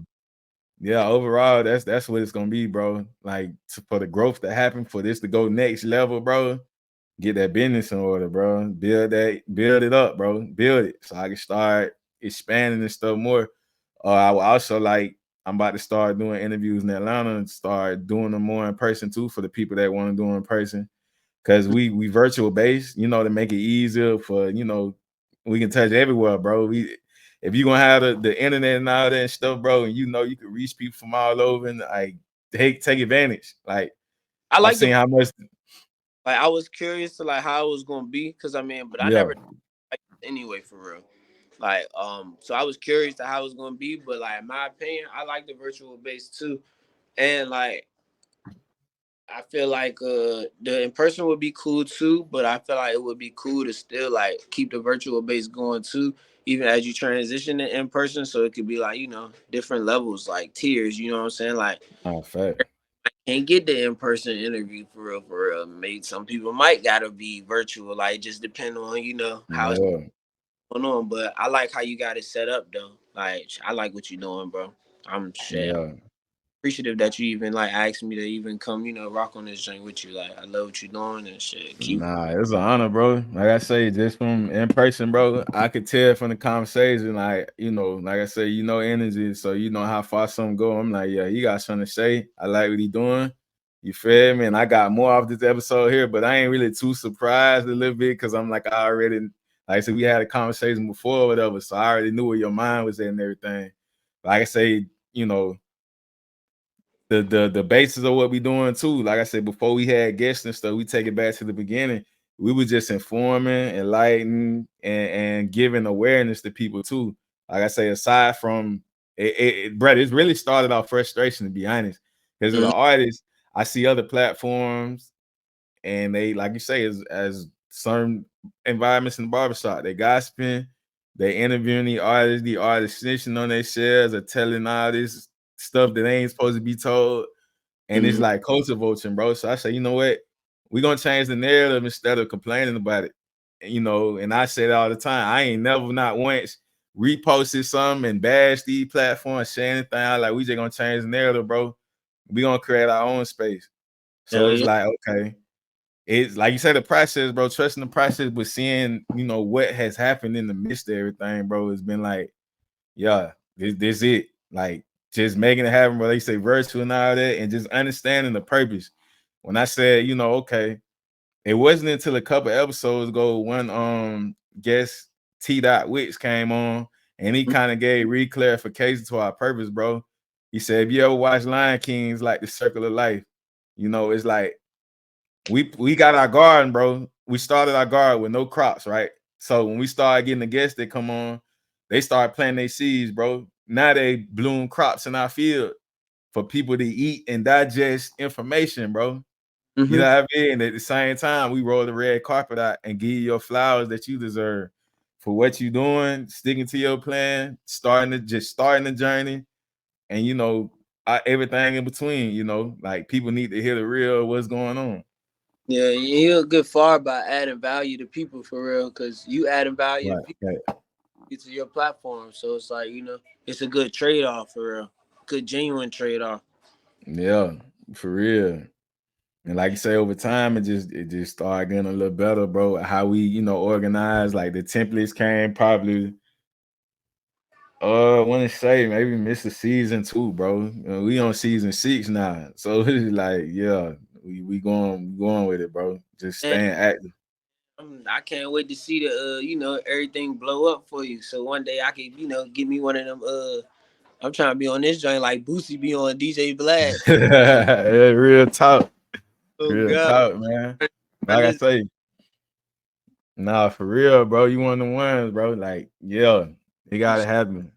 yeah, overall, that's what it's gonna be, bro. Like for the growth to happen, for this to go next level, bro. Get that business in order, bro. Build it up, bro. Build it so I can start expanding and stuff more. I will also I'm about to start doing interviews in Atlanta and start doing them more in person too for the people that want to do in person. Cause we virtual based, to make it easier for we can touch everywhere, bro. If you're gonna have the internet and all that stuff, bro, and you can reach people from all over and like take advantage. Like I I've like seen how much like I was curious to like how it was gonna be because I mean, but I yeah. never like anyway for real. Like so I was curious to how it was gonna be, but like in my opinion, I like the virtual base too. And like I feel like the in person would be cool too, but I feel like it would be cool to still like keep the virtual base going too, even as you transition to in person. So it could be like, different levels, like tiers, you know what I'm saying? Like Oh, fact. can't get the in person interview for real, for real. Maybe some people might gotta be virtual, like just depend on, how it's Yeah, going on. But I like how you got it set up though. Like I like what you're doing, bro. I'm shit yeah. appreciative that you even like asked me to even come, rock on this joint with you. Like I love what you're doing and shit. Keep Nah, it's an honor, bro. Like I say, just from in person, bro, I could tell from the conversation, like, like I say, energy, so you know how far some go. I'm like, yeah, he got something to say. I like what he doing. You feel me? And I got more off this episode here, but I ain't really too surprised a little bit because I'm like, I already, like I said, we had a conversation before or whatever, so I already knew where your mind was at and everything. Like I say, you know, the basis of what we doing too. Like I said, before we had guests and stuff, we take it back to the beginning. We were just informing, enlightening, and giving awareness to people too. Like I say, aside from Brett, it's really started off frustration to be honest. Because as an Mhm. artist, I see other platforms and they, like you say, as certain environments in the barbershop, they gossiping, they interviewing the artists snitching on their shares or telling all this stuff that ain't supposed to be told. And it's Mhm. like culture vulture, bro. So I say, you know what? We're gonna change the narrative instead of complaining about it. And I say that all the time. I ain't never not once reposted something and bashed these platforms, saying anything. I like we just gonna change the narrative, bro. We gonna create our own space. So Hell it's yeah. like, okay. It's like you said, the process, bro. Trusting the process, but seeing, what has happened in the midst of everything, bro. It's been like, yeah, this it. Like just making it happen, bro. They say virtual and all that, and just understanding the purpose. When I said, okay, it wasn't until a couple episodes ago when guest T. Dot Wicks came on and he kind of gave re-clarification to our purpose, bro. He said, if you ever watch Lion King's like the circle of life, it's like we got our garden, bro. We started our garden with no crops, right? So when we started getting the guests that come on, they start planting their seeds, bro. Now they bloom crops in our field for people to eat and digest information, bro. You Mm-hmm. know what I mean? And at the same time, we roll the red carpet out and give you your flowers that you deserve for what you're doing, sticking to your plan, starting the journey, and everything in between. Like people need to hear the real what's going on. Yeah, you'll get far by adding value to people for real, because you adding value to Right. people Right. to your platform. So it's like, it's a good trade off for real. Good genuine trade off. Yeah, for real. And like you say, over time, it just started getting a little better, bro. How we, organize, like the templates came probably I want to say maybe miss the season 2, bro. We on season 6 now. So it's like, yeah, We going with it, bro. Just And staying active. I can't wait to see the everything blow up for you. So one day I can give me one of them. I'm trying to be on this joint like Boosie be on DJ Vlad. Yeah, real talk. Oh Real God, talk, man. I Like I just say, nah, for real, bro. You one of the ones, bro. Like, yeah, it gotta happen.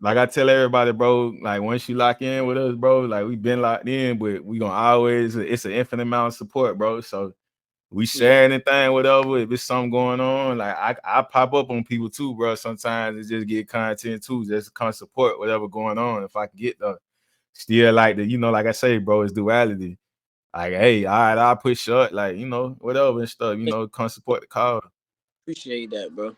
Like I tell everybody, bro, like once you lock in with us, bro, like we been locked in, but we gonna always, it's an infinite amount of support, bro. So we share anything, whatever. If it's something going on, like I pop up on people too, bro. Sometimes it just get content too, just to come support whatever going on. If I can get the still like the, like I say, bro, it's duality. Like, hey, all right, I'll push up, like, whatever and stuff, come support the cause. appreciate that, bro.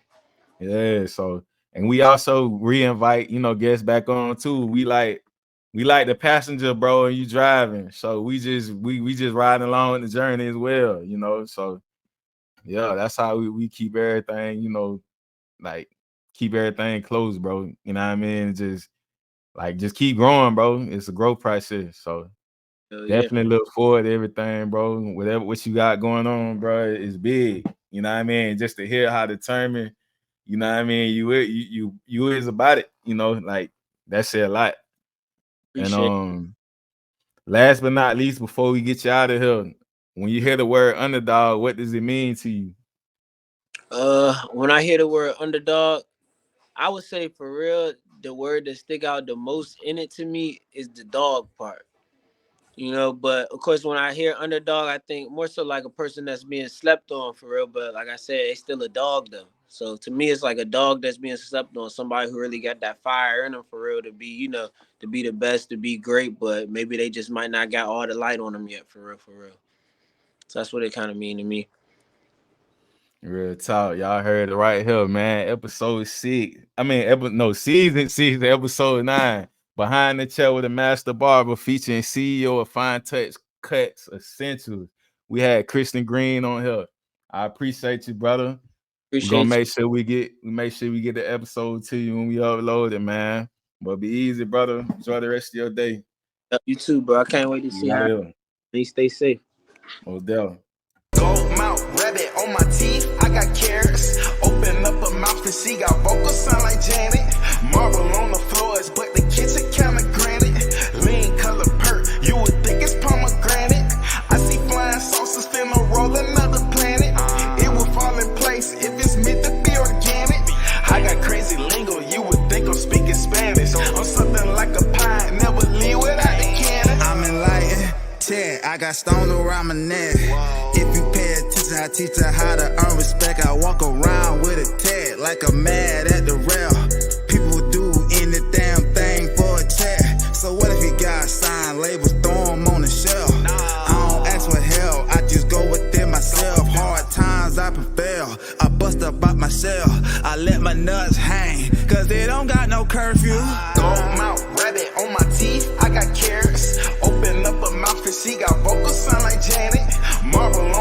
Yeah, so and we also re-invite, guests back on too. We like the passenger, bro, and you driving. So we just riding along the journey as well, So yeah, that's how we keep everything, like keep everything close, bro. You know what I mean? Just keep growing, bro. It's a growth process. So Yeah. definitely look forward to everything, bro. What you got going on, bro, is big. You know what I mean? Just to hear how determined, you know what I mean, you is about it, like that said a lot. Appreciate. And last but not least, before we get you out of here, when you hear the word underdog, what does it mean to you? When I hear the word underdog, I would say for real, the word that stick out the most in it to me is the dog part. But of course, when I hear underdog, I think more so like a person that's being slept on for real. But like I said, it's still a dog though. So to me, it's like a dog that's being slept on. Somebody who really got that fire in them for real to be, to be the best, to be great. But maybe they just might not got all the light on them yet for real, for real. So that's what it kind of mean to me. Real talk, y'all heard it right here, man. Episode 6. I mean, season 6, episode 9. Behind the Chair with the Master Barber, featuring CEO of Fine Touch Cuts Essentials. We had Kristen Green on here. I appreciate you, brother. We're gonna make sure we get the episode to you when we upload it, man. But be easy, brother. Enjoy the rest of your day. You too, bro. I can't wait to see how you stay safe. Odell. Gold mouth, rabbit on my teeth, I got carrots. Open up her mouth and she got vocals sound like Janet. Marble on the floors, but the kitchen kinda granite. Lean color perk, you would think it's pomegranate. I see flying saucers finna roll another planet. It will fall in place if it's meant to be organic. I got crazy lingo, you would think I'm speaking Spanish. I'm something like a pie, never leave without the cannon. I'm enlightened, I got stone around my neck. If you pay attention, I teach her how to earn respect. I walk around with a tag like I'm mad at the rail. People do any damn thing for a check. So what if you got signed labels, throw them on the shelf? I don't ask for help, I just go within myself. Hard times I prevail, I bust up out my shell. I let my nuts hang, cause they don't got no curfew. Gold mouth, rabbit on my teeth, I got carrots. Open up her mouth and she got vocals sound like Janet. Marble